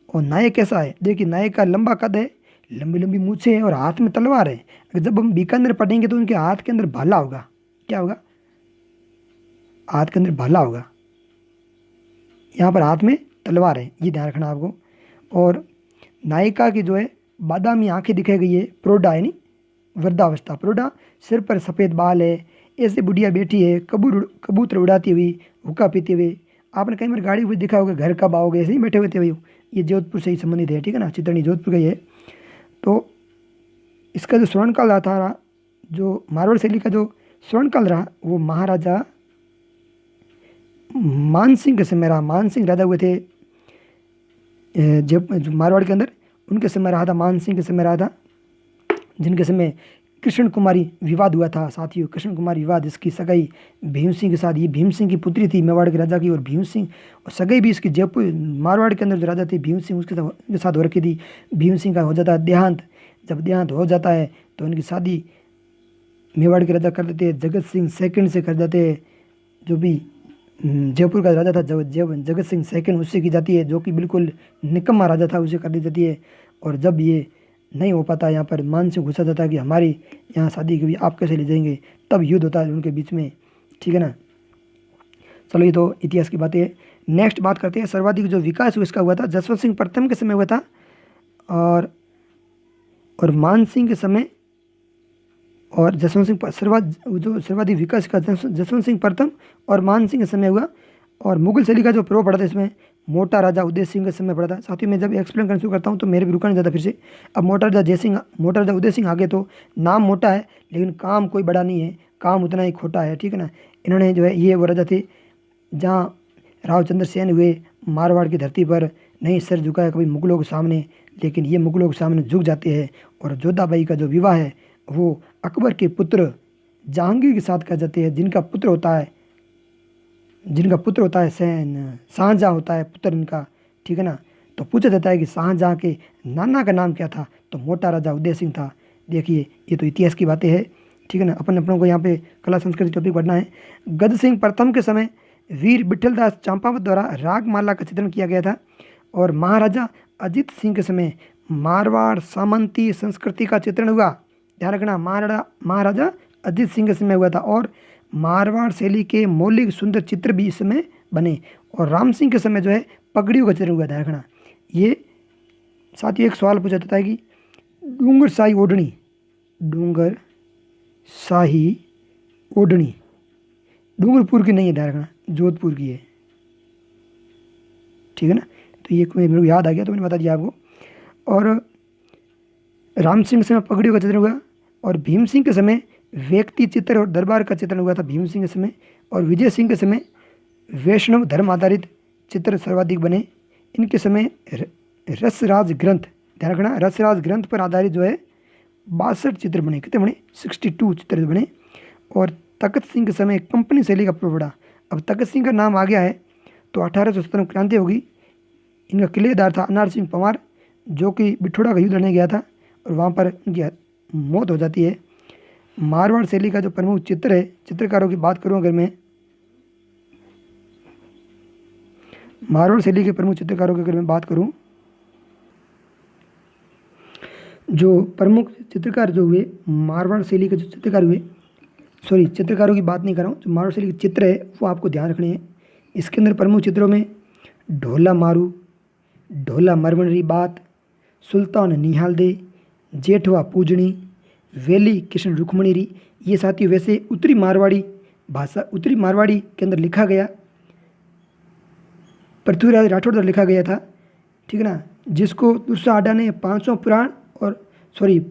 S1: और नायक कैसा है? देखिए नायक का लंबा कद है, लंबी लंबी मूछें है और हाथ में तलवार है। अगर जब हम बीकानेर पढ़ेंगे तो उनके हाथ के अंदर भाला होगा। क्या होगा? हाथ के अंदर भाला होगा, यहाँ पर हाथ में तलवार है, ये ध्यान रखना आपको। और नायिका की जो है बादामी आंखें दिखाई गई है, प्रोडा यानी वृद्धावस्था, प्रोडा। सिर पर सफ़ेद बाल है, ऐसे बुढ़िया बैठी है कबूतर उड़ाती हुई, हुक्का पीते हुए। आपने कई बार गाड़ी हुई दिखा होगा, घर कब आओगे, ऐसे ही बैठे हुए थे भाई। ये जोधपुर से ही संबंधित है, ठीक है ना, चित्रनी जोधपुर का ही है। तो इसका जो स्वर्णकाल रहा था, जो मारवाड़ शैली का जो स्वर्णकाल रहा वो महाराजा मानसिंह के समय रहा। मानसिंह राजा हुए थे जब मारवाड़ के अंदर, उनके समय रहा था, मानसिंह के समय रहा था, जिनके समय कृष्ण कुमारी विवाद हुआ था। साथियों कृष्ण कुमारी विवाद, इसकी सगाई भीम सिंह के साथ, ये भीम सिंह की पुत्री थी मेवाड़ के राजा की, और भीम सिंह और सगाई भी इसकी जयपुर मारवाड़ के अंदर जो राजा थे भीम सिंह उसके साथ हो रखी थी। भीम सिंह का हो जाता है देहांत, जब देहांत हो जाता है तो उनकी शादी मेवाड़ के राजा कर देते हैं, जगत सिंह सेकंड से कर देते हैं। जो भी जयपुर का राजा था जगत सिंह सेकंड, उससे की जाती है, जो कि बिल्कुल निकम्मा राजा था, उसे कर दी जाती है। और जब ये नहीं हो पाता, यहाँ पर मान से घुसा जाता है कि हमारी यहाँ शादी की भी आप कैसे ले जाएंगे, तब युद्ध होता है उनके बीच में, ठीक है ना। चलो ये तो इतिहास की बातें है। नेक्स्ट बात करते हैं सर्वाधिक जो विकास इसका हुआ था जसवंत सिंह प्रथम के समय हुआ था, और मान सिंह के समय, और जसवंत सिंह सर्वाधिक विकास का जसवंत सिंह प्रथम और मान सिंह के समय हुआ। और मुगल शैली का जो प्रभाव पड़ा था इसमें मोटा राजा उदय सिंह के समय पड़ा था। साथ ही मैं जब एक्सप्लेन करना शुरू करता हूँ तो मेरे भी रुका नहीं जाता फिर से। अब मोटा राजा उदय सिंह आगे, तो नाम मोटा है लेकिन काम कोई बड़ा नहीं है, काम उतना ही खोटा है, ठीक है ना। इन्होंने जो है ये वो राजा थे जहाँ रावचंद्र सेन हुए मारवाड़ की धरती पर, नहीं सर झुकाया कभी मुगलों के सामने, लेकिन ये मुगलों के सामने झुक जाते हैं। और जोधाबाई का जो विवाह है वो अकबर के पुत्र जहांगीर के साथ कर जाते हैं, जिनका पुत्र होता है शाहजहाँ होता है पुत्र इनका, ठीक है ना। तो पूछा जाता है कि शाहजहाँ के नाना का नाम क्या था, तो मोटा राजा उदय सिंह था। देखिए ये तो इतिहास की बातें है, ठीक है ना। अपनों को यहाँ पे कला संस्कृति टॉपिक पढ़ना है। गद सिंह प्रथम के समय वीर विठलदास चांपावत द्वारा रागमाला का चित्रण किया गया था। और महाराजा अजित सिंह के समय मारवाड़ सामंती संस्कृति का चित्रण हुआ। ध्यान रखना, महाराजा अजित सिंह के समय हुआ था। और मारवाड़ शैली के मौलिक सुंदर चित्र भी इस समय बने। और राम सिंह के समय जो है पगड़ियों का चित्र हुआ। ध्यान रखना, ये साथ ही एक सवाल पूछा जाता है कि डूंगर शाही ओढ़नी, डूंगरपुर की नहीं है, ध्यान रखना, जोधपुर की है, ठीक है ना। तो ये मेरे को याद आ गया तो मैंने बता दिया आपको। और राम सिंह के समय पगड़ियों का चित्रण हुआ, और भीम सिंह के समय व्यक्ति चित्र और दरबार का चित्रण हुआ था भीम सिंह के समय, और विजय सिंह के समय वैष्णव धर्म आधारित चित्र सर्वाधिक बने। इनके समय रसराज ग्रंथ, ध्यान रखना, रसराज ग्रंथ पर आधारित जो है 62 चित्र बने। कितने बने? 62 चित्र बने। और तखत सिंह के समय कंपनी शैली का प्रभाव पड़ा। अब तखत सिंह का नाम आ गया है तो 1817 में क्रांति होगी। इनका किलेदार था अनार सिंह पंवार, जो कि बिठोड़ा का युद्ध लड़ने गया था और वहाँ पर इनकी मौत हो जाती है। मारवाड़ शैली का जो प्रमुख चित्र है, चित्रकारों की बात करूँ अगर मैं, मारवाड़ शैली के प्रमुख चित्रकारों की अगर मैं बात करूँ, जो प्रमुख चित्रकार जो हुए मारवाड़ शैली के जो चित्रकार हुए, सॉरी चित्रकारों की बात नहीं कर रहा हूँ, जो मारवाड़ शैली के चित्र है वो आपको ध्यान रखने हैं। इसके अंदर प्रमुख चित्रों में ढोला मारू, ढोला मरवनरी बात, सुल्तान निहाल दे, जेठवा पूजनी, वेली कृष्ण रुक्मणी री, ये साथियों वैसे उत्तरी मारवाड़ी भाषा, उत्तरी मारवाड़ी के अंदर लिखा गया, पृथ्वीराज राठौड़ द्वारा लिखा गया था, ठीक है ना। जिसको दुर्सा आडा ने पाँचवां पुराण और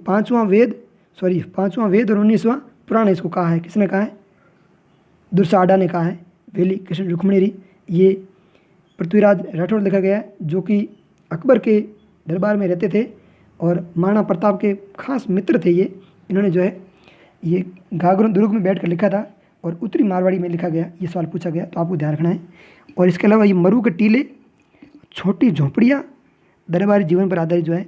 S1: पाँचवां वेद और 19वां पुराण इसको कहा है। किसने कहा है? दुर्सा आडा ने कहा है। वेली कृष्ण रुक्मणी री, ये पृथ्वीराज राठौड़ लिखा गया है, जो कि अकबर के दरबार में रहते थे और महाराणा प्रताप के खास मित्र थे ये। इन्होंने जो है ये घाघरों दुर्ग में बैठकर लिखा था और उत्तरी मारवाड़ी में लिखा गया। ये सवाल पूछा गया तो आपको ध्यान रखना है। और इसके अलावा ये मरु के टीले, छोटी झोंपड़ियाँ, दरबारी जीवन पर आधारित जो है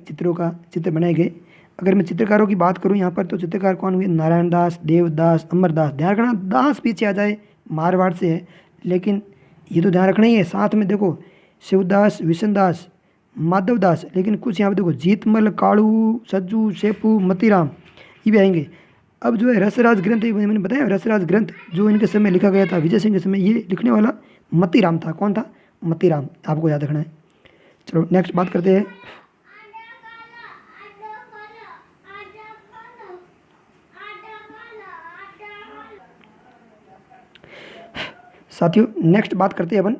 S1: चित्र बनाए गए। अगर मैं चित्रकारों की बात करूँ यहाँ पर, तो चित्रकार कौन हुए? नारायण दास, देवदास, अमरदास। ध्यान रखना दास पीछे आ जाए, मारवाड़ से है, लेकिन ये तो ध्यान रखना ही है। साथ में देखो शिवदास, विशनदास, माधवदास, लेकिन कुछ यहाँ पे देखो जीतमल, काड़ू, सज्जू, शेपू, मतीराम, ये भी आएंगे। अब जो है रसराज ग्रंथ, मैंने बताया रसराज ग्रंथ जो इनके समय लिखा गया था विजय सिंह के समय, ये लिखने वाला मतीराम था। कौन था? मतीराम, आपको याद रखना है। चलो नेक्स्ट बात करते हैं। साथियों नेक्स्ट बात करते हैं अपन,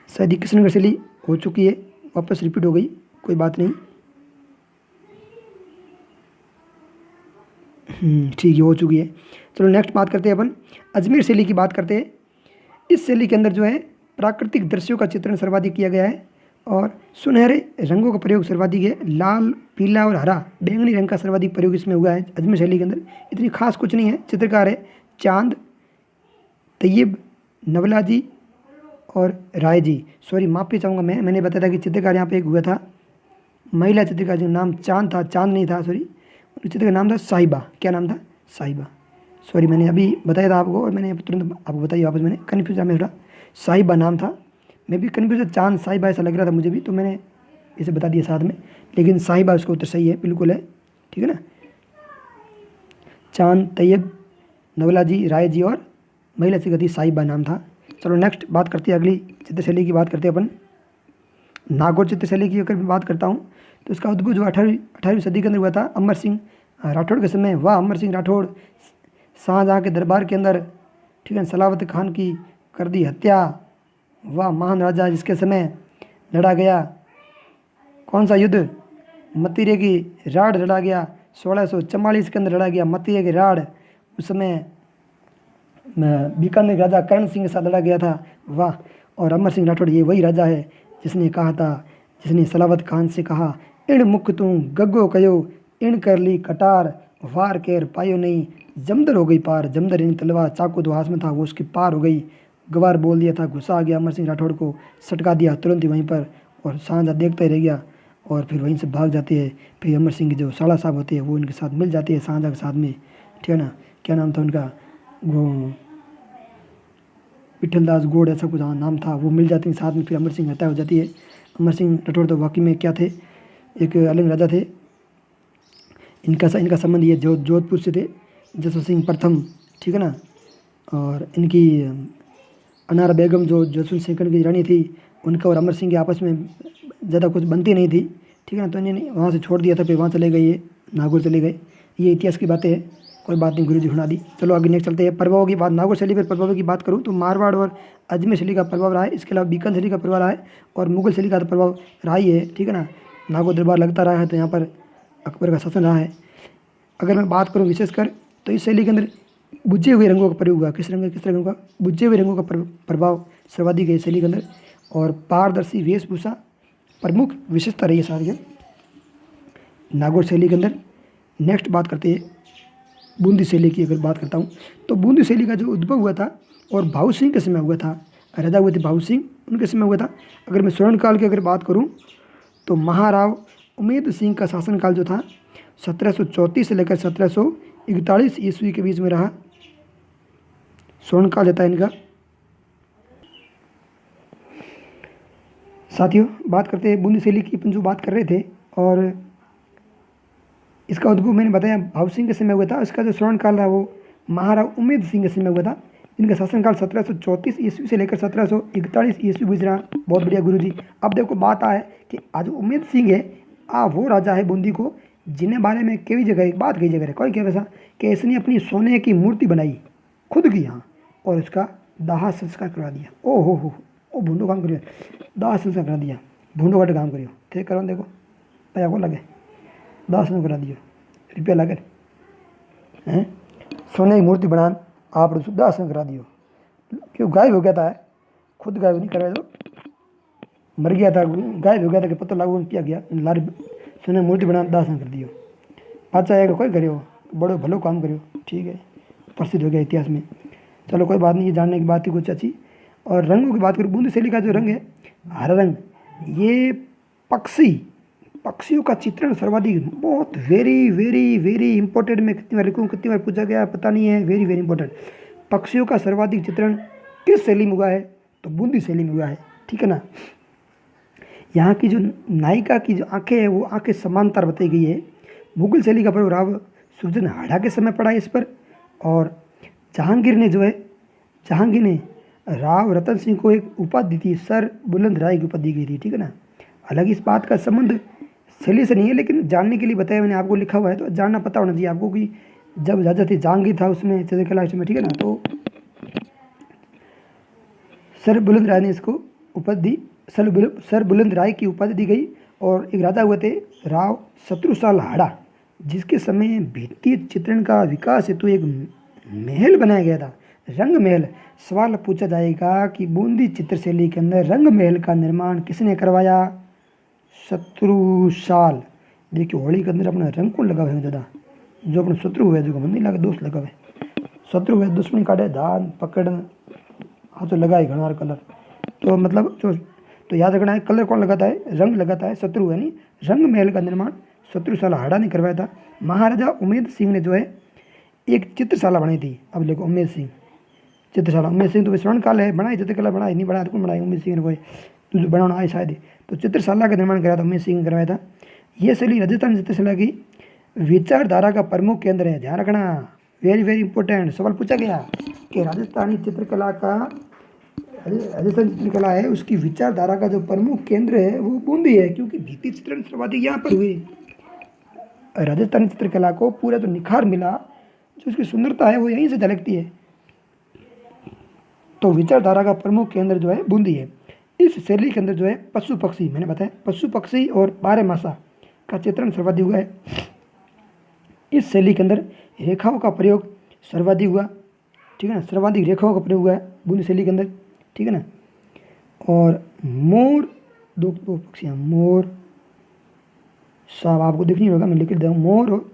S1: शायद कृष्णगढ़ शैली हो चुकी है, वापस रिपीट हो गई, कोई बात नहीं, ठीक है, हो चुकी है। चलो नेक्स्ट बात करते हैं अपन, अजमेर शैली की बात करते हैं। इस शैली के अंदर जो है प्राकृतिक दृश्यों का चित्रण सर्वाधिक किया गया है और सुनहरे रंगों का प्रयोग सर्वाधिक है। लाल, पीला और हरा, बैंगनी रंग का सर्वाधिक प्रयोग इसमें हुआ है अजमेर शैली के अंदर। इतनी खास कुछ नहीं है। चित्रकार है चांद, तैयब, नवलाजी और राय जी। सॉरी माफ़ी चाहूँगा, मैंने बताया था कि चित्रकार यहाँ पे एक हुआ था, महिला चित्रकार जिनका नाम चांद था, चांद नहीं था, सॉरी, चित्र का नाम था साहिबा। क्या नाम था? साहिबा। सॉरी मैंने अभी बताया था आपको और मैंने तुरंत आपको बताइए वापस, मैंने कन्फ्यूज मैं थोड़ा, साहिबा नाम था, मैं भी कन्फ्यूज, चांद साहिबा ऐसा लग रहा था मुझे भी, तो मैंने इसे बता दिया साथ में, लेकिन साहिबा उसका उत्तर सही है, बिल्कुल है, ठीक है ना। चांद, तैयब, नवलाजी, राय जी और महिला चित्रकारी साहिबा नाम था। चलो नेक्स्ट बात करते हैं, अगली चित्रशैली की बात करते हैं अपन। नागौर चित्रशैली की अगर मैं बात करता हूँ तो इसका उद्भव जो 18वीं सदी के अंदर हुआ था अमर सिंह राठौड़ के समय। वह अमर सिंह राठौड़ शाहजहाँ के दरबार के अंदर, ठीक है, सलावत खान की कर दी हत्या। वह महान राजा जिसके समय लड़ा गया कौन सा युद्ध? मतीरे की राड़ लड़ा गया, 1644 के अंदर लड़ा गया मतीरे की राड़। उस समय बीकानेर राजा करण सिंह के साथ लड़ा गया था। वाह! और अमर सिंह राठौड़ ये वही राजा है जिसने कहा था, जिसने सलावत खान से कहा, इण मुख तू गग्गो कयो, इण कर ली कटार, वार केर पायो नहीं, जमदर हो गई पार। जमदर इन तलवार चाकू तो हाथ में था, वो उसकी पार हो गई। गवार बोल दिया था, गुस्सा आ गया अमर सिंह राठौड़ को, सटका दिया तुरंत ही वहीं पर, और शाहजहाँ देखता ही रह गया और फिर वहीं से भाग जाते हैं। फिर अमर सिंह के जो साला साहब होते हैं वो इनके साथ मिल जाते हैं, शाहजहाँ के साथ में, ठीक है ना। क्या नाम था उनका? वो विठलदास गौड़ ऐसा कुछ नाम था। वो मिल जाते हैं साथ में, फिर अमर सिंह हत्या हो जाती है। अमर सिंह राठौड़ तो वाकई में क्या थे, एक अलग राजा थे। इनका संबंध ये जोधपुर से थे, जसवंत सिंह प्रथम, ठीक है ना। और इनकी अनारा बेगम जो जसवंत सिंह की रानी थी, उनका और अमर सिंह के आपस में ज़्यादा कुछ बनती नहीं थी, ठीक है ना। तो इन्होंने वहाँ से छोड़ दिया था, फिर वहाँ चले गए, ये नागौर चले गए। ये इतिहास की बातें हैं, कोई बात नहीं, गुरु जी सुना दी। चलो आगे नेक्स्ट चलते हैं। प्रभावों की बात, नागौर शैली पर प्रभावों की बात करूँ तो मारवाड़ और अजमेर शैली का प्रभाव रहा है। इसके अलावा बीकान शैली का प्रभाव रहा है और मुगल शैली का तो प्रभाव रहा ही है, ठीक है ना। नागौर दरबार लगता रहा है तो यहाँ पर अकबर का शासन रहा है। अगर मैं बात करूँ विशेषकर तो इस शैली के अंदर बुझे हुए रंगों का प्रयोग हुआ। किस रंगों का? बुझे हुए रंगों का प्रभाव सर्वाधिक है इस शैली के अंदर। और पारदर्शी वेशभूषा प्रमुख विशेषता रही है सारी नागौर शैली के अंदर। नेक्स्ट बात करते हैं बूंदी शैली की। अगर बात करता हूँ तो बूंदी शैली का जो उद्भव हुआ था और भाऊ सिंह के समय हुआ था, राजा हुए थे भाऊ सिंह, उनके समय हुआ था। अगर मैं स्वर्ण काल की अगर बात करूँ तो महाराव उमेद सिंह का शासनकाल जो था 1734 से लेकर 1741 ईस्वी के बीच में रहा। स्वर्ण काल रहता है इनका। साथियों बात करते हैं बूंदी शैली की, अपन जो बात कर रहे थे, और इसका उद्भव मैंने बताया भाऊ सिंह के समय हुआ था। इसका जो स्वर्ण काल रहा वो महाराव उमेद सिंह के समय हुआ था। इनका शासनकाल 1734 ईस्वी से लेकर 1741 ईस्वी गुजरा। बहुत बढ़िया गुरु जी। अब देखो बात है कि आज उमेद सिंह है वो राजा है बूंदी को, जिन्हें बारे में कई जगह एक बात कई जगह है, कोई कह वैसा कि इसने अपनी सोने की मूर्ति बनाई खुद की यहाँ और उसका दाह संस्कार करवा दिया। ओ हो ओ भूडो काम करियो, दाह संस्कार करा दिया, भूडो घट काम करियो, थे करो देखो पैसा को लगे, दाह संस्कार करा दियो, रुपया लगे हैं, सोने की मूर्ति बना आप दाह संस्कार करा दियो। क्यों गायब हो गया था, खुद गायब नहीं करवाया, तो मर गया था, गायब हो गया था कि पता लागू किया गया, लारी सोने मूर्ति बना दाह संस्कार कर दियो। पाचा आएगा कोई करियो, बड़ो भलो काम करियो, ठीक है, प्रसिद्ध हो गया इतिहास में। चलो कोई बात नहीं, ये जानने की बात थी कुछ अच्छी। और रंगों की बात करूँ, बूंदी शैली का जो रंग है हरा रंग, ये पक्षियों का चित्रण सर्वाधिक, बहुत वेरी वेरी वेरी इंपॉर्टेंट। मैं कितनी बार लिखूँ, कितनी बार पूछा गया पता नहीं है, वेरी वेरी इंपॉर्टेंट। पक्षियों का सर्वाधिक चित्रण किस शैली में हुआ है? तो बूंदी शैली में हुआ है, ठीक है ना। यहाँ की जो नायिका की जो आंखें है वो आंखें समांतर बताई गई है। मुगल शैली का प्रभाव सुरजन हाड़ा के समय पड़ा है इस पर। और जहांगीर ने राव रतन सिंह को एक उपाधि दी थी, सर बुलंद राय की उपाधि दी गई थी, ठीक है ना। हालांकि इस बात का संबंध शैली से नहीं है, लेकिन जानने के लिए बताया मैंने आपको, लिखा हुआ है तो जानना पता होना चाहिए आपको कि जब राजा थे जहांगीर था उसमें चित्रकला में, ठीक है ना। तो सर बुलंद राय ने इसको उपाधि दी, सर बुलंद राय की उपाधि दी गई। और एक राजा हुए थे राव शत्रुसाल हाड़ा, जिसके समय भित्ति चित्रण का विकास हेतु एक महल बनाया गया था, रंग महल। सवाल पूछा जाएगा कि बूंदी चित्रशैली के अंदर रंग महल का निर्माण किसने करवाया? शत्रुसाल। देखिए होली के अंदर अपना रंग कौन लगा हुआ है ज़्यादा? जो अपना शत्रु हुआ है, जो मन नहीं लगा, दोस्त लगा हुआ है, शत्रु हुआ दुश्मन काटे धान पकड़ हाँ तो लगा ही घना कलर। तो मतलब जो तो याद रखना है, कलर कौन लगाता है? रंग लगाता है, शत्रु है नहीं। रंग महल का निर्माण शत्रुशाला हाड़ा ने करवाया था। महाराजा उमेद सिंह ने जो है एक चित्रशाला बनाई थी। अब देखो उमेद सिंह चित्रशाला, उमेद सिंह तो स्वर्ण काल है, बनाई चित्रकला बनाई नहीं, बनाया तो कौन बनाई? उमेद सिंह ने कोई तो बनाना आए शायद। तो चित्रशाला का निर्माण कराया था उमेद सिंह ने करवाया था। यह शैली राजस्थान चित्रशाला की विचारधारा का प्रमुख केंद्र है। ध्यान रखना, वेरी वेरी इंपॉर्टेंट। सवाल पूछा गया कि राजस्थानी चित्रकला चित्रकला है, उसकी विचारधारा का जो प्रमुख केंद्र है वो बूंदी है, क्योंकि भित्ति चित्रण सर्वाधिक यहाँ पर हुए। राजस्थानी चित्रकला को पूरा तो निखार मिला, जो उसकी सुंदरता है वो यहीं से झलकती है। तो विचारधारा का प्रमुख केंद्र जो है बूंदी है। इस शैली के अंदर जो है पशु पक्षी, मैंने बताया पशु पक्षी और बारहमासा का चित्रण सर्वाधिक हुआ है। इस शैली के अंदर रेखाओं का प्रयोग सर्वाधिक हुआ, ठीक है ना, सर्वाधिक रेखाओं का प्रयोग हुआ है बूंदी शैली के अंदर, ठीक है ना। और मोर, दो पक्षियाँ, मोर साहब आपको दिख नहीं होगा, मैं लिख देता हूँ, मोर और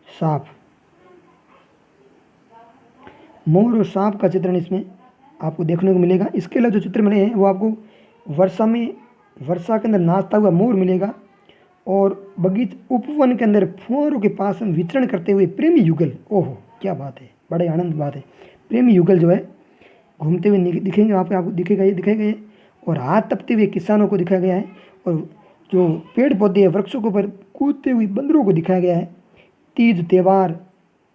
S1: सांप, मोर और सांप का चित्रण इसमें आपको देखने को मिलेगा। इसके अलावा जो चित्र मिले हैं वो आपको वर्षा के अंदर नाचता हुआ मोर मिलेगा। और बगीच उपवन के अंदर फुहारों के पास हम विचरण करते हुए प्रेमी युगल, ओहो क्या बात है, बड़े आनंद बात है। प्रेमी युगल जो है घूमते हुए दिखेंगे वहाँ पे, आपको दिखेगा ये। और हाथ तपते हुए किसानों को दिखाया गया है। और जो पेड़ पौधे हैं वृक्षों के ऊपर कूदते हुए बंदरों को दिखाया गया है। तीज त्यौहार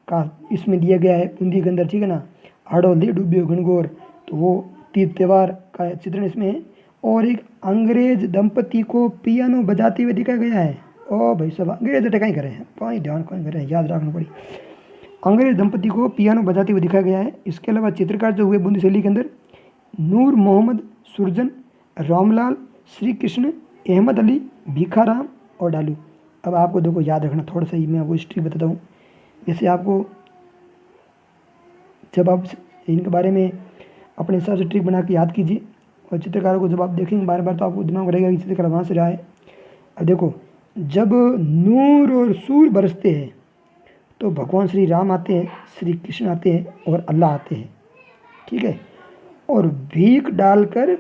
S1: का इसमें दिया गया है बूंदी के अंदर, ठीक है ना। हाड़ो ले डूबियो घनघोर, तो वो तीज त्यौहार का चित्रण इसमें है। और एक अंग्रेज दंपति को पियानो बजाते हुए दिखाया गया है। ओ भाई साहब, अंग्रेज अटैक ही करें, कोई ध्यान कोई करें, याद रखना पड़ी। अंग्रेज दंपति को पियानो बजाते हुए दिखाया गया है। इसके अलावा चित्रकार जो हुए बूंदी शैली के अंदर नूर मोहम्मद, सुरजन, रामलाल, श्री कृष्ण, अहमद अली, भिखाराम और डालू। अब आपको देखो याद रखना, थोड़ा सा ही मैं आपको हिस्ट्री बताता हूँ। जैसे आपको जब आप इनके बारे में अपने हिसाब से ट्रिक बना के याद कीजिए, और चित्रकारों को जब आप देखेंगे बार बार तो आपको दिमाग में रहेगा कि चित्रकार वहाँ से रहा है। अब देखो, जब नूर और सूर बरसते हैं तो भगवान श्री राम आते हैं, श्री कृष्ण आते हैं और अल्लाह आते हैं, ठीक है, और भीख डालकर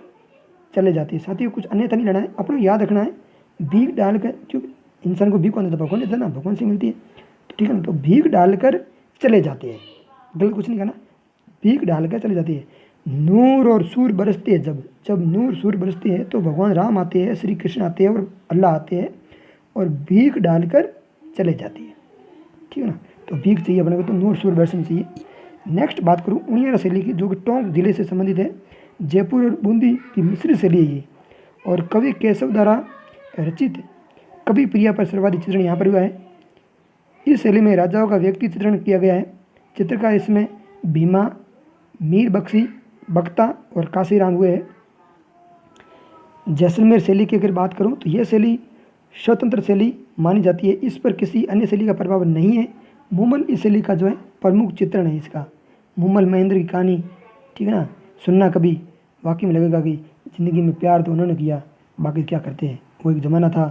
S1: चले जाते हैं। साथियों कुछ अन्यथा नहीं लेना है, अपने याद रखना है, भीख डालकर, क्योंकि इंसान को भीख कौन देता, भगवान देता ना, भगवान से मिलती है, तो ठीक है ना, तो भीख डालकर चले जाते हैं, गलत कुछ नहीं कहना, भीख डालकर चले जाते हैं। नूर और सूर बरसते हैं, जब जब नूर सूर बरसते हैं तो भगवान राम आते हैं, श्री कृष्ण आते हैं और अल्लाह आते हैं और भीख डालकर चले जाती है, ठीक है ना। तो भीख चाहिए अपने को, तो नूर सूर बरसनी चाहिए। नेक्स्ट बात करूँ उनियारा शैली की, जो कि टोंक जिले से संबंधित है, जयपुर और बूंदी की मिश्रित शैली है ये, और कवि केशव द्वारा रचित कवि प्रिया पर सर्वाधिक चित्रण यहाँ पर हुआ है। इस शैली में राजाओं का व्यक्ति चित्रण किया गया है। चित्रकार इसमें भीमा, मीर बख्शी, बख्ता और काशीराम हुए हैं। जैसलमेर शैली की अगर बात करूं तो यह शैली स्वतंत्र शैली मानी जाती है, इस पर किसी अन्य शैली का प्रभाव नहीं है। मुमल इस शैली का जो है प्रमुख चित्रण है इसका। मुमल महेंद्र की कहानी, ठीक है ना, सुनना कभी, वाकई में लगेगा कि ज़िंदगी में प्यार तो उन्होंने किया, बाकी क्या करते हैं, वो एक ज़माना था,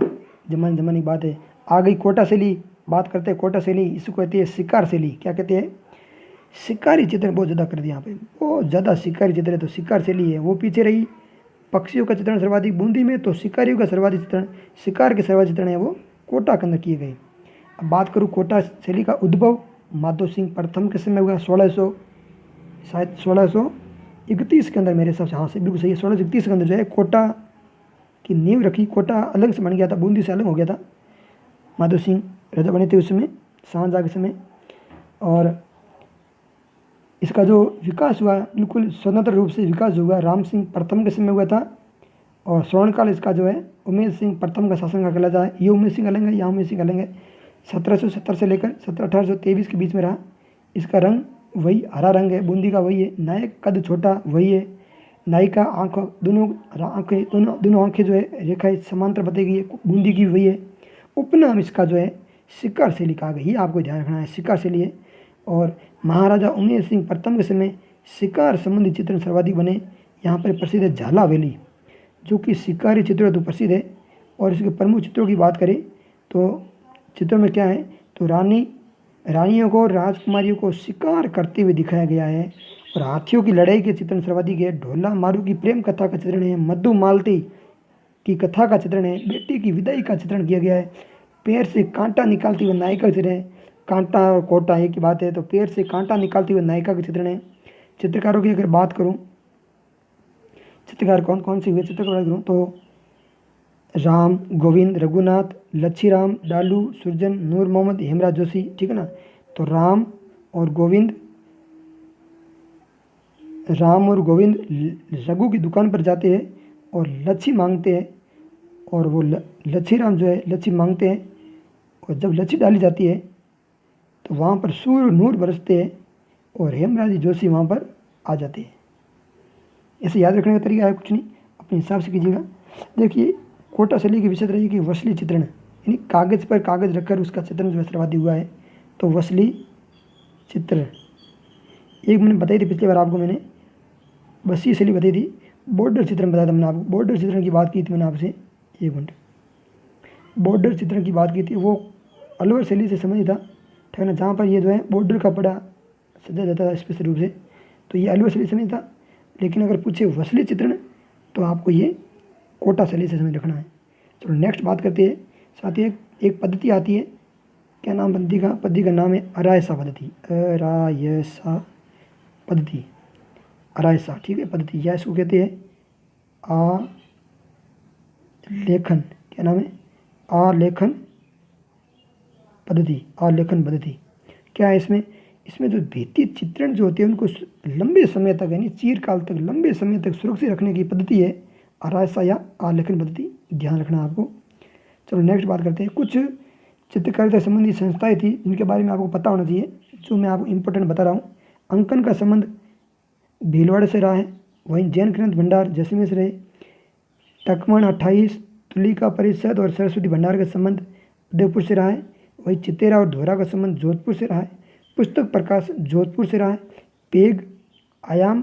S1: ज़माने की बात है। आ गई कोटा शैली, बात करते हैं कोटा शैली, इसको कहते हैं शिकार शैली। क्या कहते हैं, शिकारी चित्रण बहुत ज़्यादा कर दिया यहाँ पे, बहुत ज़्यादा शिकारी चित्र है, तो शिकार शैली है वो पीछे रही। पक्षियों का चित्रण सर्वाधिक बूंदी में, तो शिकारियों का सर्वाधिक चित्रण, शिकार के सर्वाधिक चित्रण है वो कोटा के अंदर किए गए। अब बात करूँ कोटा शैली का उद्भव माधो सिंह प्रथम के समय हुआ, 1600 शायद 1631 के अंदर मेरे हिसाब से, हाँ से बिल्कुल सही है, 1631 के अंदर जो है कोटा की नींव रखी। कोटा अलग से बन गया था, बूंदी से अलग हो गया था। माधो सिंह राजा बने थे उस समय, शाहजहाँ के समय, और इसका जो विकास हुआ बिल्कुल स्वतंत्र रूप से विकास हुआ राम सिंह प्रथम के समय हुआ था। और स्वर्णकाल इसका जो है उमेश सिंह प्रथम का शासन का कहलाता है। ये उमेश सिंह अलग है, यहाँ उमेश सिंह अलग है। 1770 से लेकर 1823 के बीच में रहा। इसका रंग वही हरा रंग है, बूंदी का वही है। नायक कद छोटा वही है। नायिका आँख, दोनों आँखें, दोनों आँखें जो है रेखाएं समांतर बताई, बूंदी की वही है। उपनाम इसका जो है शिकार शैली कहा गया, ये आपको ध्यान रखना है, शिकार शैली है। और महाराजा उमेश सिंह प्रथम के समय शिकार संबंधी चित्रण सर्वाधिक बने। यहाँ पर प्रसिद्ध है झाला हवेली, जो कि शिकारी चित्रों हेतु प्रसिद्ध है। और इसके प्रमुख चित्रों की बात करें तो चित्रों में क्या है, तो रानियों को, राजकुमारियों को शिकार करते हुए दिखाया गया है। और हाथियों की लड़ाई के चित्रण सर्वाधिक है। ढोला मारू की प्रेम कथा का चित्रण है। मधु मालती की कथा का चित्रण है। बेटी की विदाई का चित्रण किया गया है। पैर से कांटा निकालती हुए नायिका का चित्रण है। कांटा और कोटा एक ही बात है, तो पैर से कांटा निकालती हुए नायिका का चित्रण है। चित्रकारों की अगर बात करूं, चित्रकार कौन कौन से हुए चित्रकार करूँ तो राम, गोविंद, रघुनाथ, लच्छीराम, डालू, सुरजन, नूर मोहम्मद, हेमराज जोशी, ठीक है ना। तो राम और गोविंद रघु की दुकान पर जाते हैं और लच्छी मांगते हैं, और वो लच्छीराम जो है लच्छी मांगते हैं, और जब लच्छी डाली जाती है तो वहाँ पर सूर्य नूर बरसते हैं और हेमराज जोशी वहाँ पर आ जाते हैं। ऐसे याद रखने का तरीका है कुछ नहीं, अपने हिसाब से कीजिएगा। देखिए कोटा शैली की विशेषता रही कि वसली चित्रण, यानी कागज़ पर कागज़ रखकर उसका चित्रण जो है सर्वाधिक हुआ है, तो वसली चित्र। एक मैंने बताई थी पिछली बार आपको, मैंने वसीय शैली बताई थी। बॉर्डर चित्रण बताया था मैंने आपको, बॉर्डर चित्रण की बात की थी मैंने आपसे, एक मिनट, बॉर्डर चित्रण की बात की थी, वो अलवर शैली से संबंधित था, ठीक है ना, जहाँ पर ये जो है बॉर्डर का पड़ा सजा जाता था स्पष्ट रूप से, तो ये अलवर शैली से संबंधित था। लेकिन अगर पूछे वसली चित्रण तो आपको ये कोटा शैली से समझ रखना है। चलो नेक्स्ट बात करते हैं। साथ ही एक पद्धति आती है, क्या नाम पद्धति का नाम है अरायसा पद्धति। अरायसा पद्धति, अरायसा, ठीक है, पद्धति, या इसको कहते हैं आलेखन, क्या नाम है, आलेखन पद्धति। आलेखन पद्धति क्या है, इसमें जो भित्ति चित्रण जो होते हैं उनको लंबे समय तक, यानी चिरकाल तक, लंबे समय तक सुरक्षित रखने की पद्धति है आरासा या आलेखन पद्धति, ध्यान रखना आपको। चलो नेक्स्ट बात करते हैं। कुछ चित्रकारिता संबंधी संस्थाएं थी जिनके बारे में आपको पता होना चाहिए, जो मैं आपको इम्पोर्टेंट बता रहा हूँ। अंकन का संबंध भीलवाड़ा से रहा है, वहीं जैन ग्रंथ भंडार जैसलमेर से रहे। टकमन 28 तुलिका परिषद और सरस्वती भंडार का संबंध उदयपुर से रहा है, वहीं चितेरा और धोरा का संबंध जोधपुर से रहा है। पुस्तक प्रकाश जोधपुर से रहा है। पेग आयाम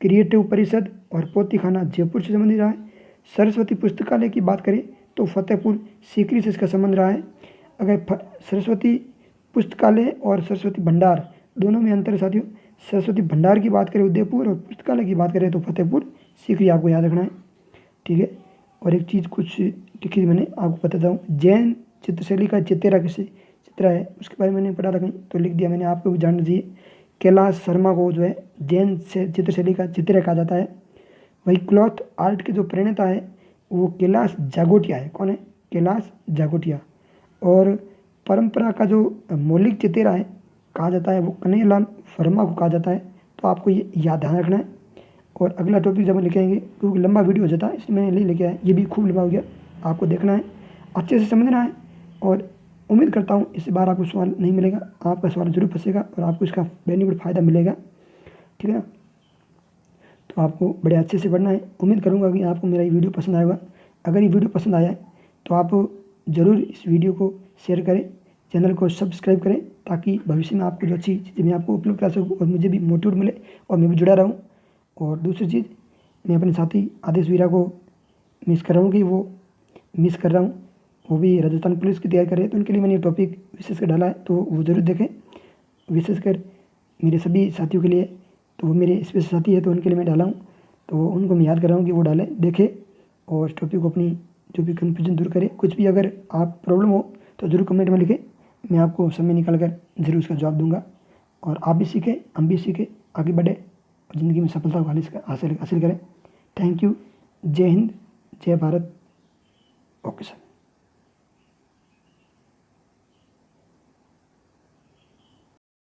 S1: क्रिएटिव परिषद और पोतीखाना जयपुर से संबंधित रहा है। सरस्वती पुस्तकालय की बात करें तो फतेहपुर सीकरी से इसका संबंध रहा है। अगर सरस्वती पुस्तकालय और सरस्वती भंडार दोनों में अंतर है साथियों। सरस्वती भंडार की बात करें उदयपुर और पुस्तकालय की बात करें तो फतेहपुर सीकरी, आपको याद रखना है, ठीक है। और एक चीज़ कुछ लिखी मैंने, आपको बताता हूँ। जैन चित्रशैली का चितेरा किसे चित्रा है, उसके बारे में मैंने पढ़ा था कहीं तो लिख दिया मैंने, आपको भी जानना चाहिए। कैलाश शर्मा को जो है जैन से चित्रशैली का चित्रा कहा जाता है। वही क्लॉथ आर्ट के जो प्रणेता है वो कैलाश जागोटिया है। कौन है? कैलाश जागोटिया। और परंपरा का जो मौलिक चितेरा है कहा जाता है वो कन्हैयालाल वर्मा को कहा जाता है। तो आपको ये याद ध्यान रखना है। और अगला टॉपिक जब हम लेके आएंगे, क्योंकि लंबा वीडियो हो जाता है इसलिए मैंने लेके आया, ये भी खूब लंबा हो गया, आपको देखना है, अच्छे से समझना है। और उम्मीद करता हूँ इस बार आपको सवाल नहीं मिलेगा, आपका सवाल जरूर फंसेगा और आपको इसका बेनिफिट फ़ायदा मिलेगा, ठीक है ना। तो आपको बड़े अच्छे से पढ़ना है। उम्मीद करूँगा कि आपको मेरा ये वीडियो पसंद आएगा। अगर ये वीडियो पसंद आया है तो आप ज़रूर इस वीडियो को शेयर करें, चैनल को सब्सक्राइब करें, ताकि भविष्य में आपको जो अच्छी चीज़ें मैं आपको उपलब्ध करा सकूँ और मुझे भी मोटिवेट मिले और मैं भी जुड़ा रहूँ। और दूसरी चीज़, मैं अपने साथी आदेश वीरा को मिस कर रहा हूँ वो भी राजस्थान पुलिस की तैयारी कर रहे हैं, तो उनके लिए मैंने ये टॉपिक विशेष कर डाला है, तो वो ज़रूर देखें। विशेषकर मेरे सभी साथियों के लिए, तो वो मेरे स्पेशल साथी है तो उनके लिए मैं डाला हूँ, तो उनको मैं याद कर रहा हूँ कि वो डालें, देखें और इस टॉपिक को अपनी जो भी कन्फ्यूजन दूर करें। कुछ भी अगर आप प्रॉब्लम हो तो ज़रूर कमेंट में लिखें, मैं आपको समय निकाल कर ज़रूर उसका जवाब दूंगा। और आप भी सीखें, हम भी सीखें, आगे बढ़े और ज़िंदगी में सफलता को हासिल करें। Thank you. जय हिंद, जय भारत। Okay sir.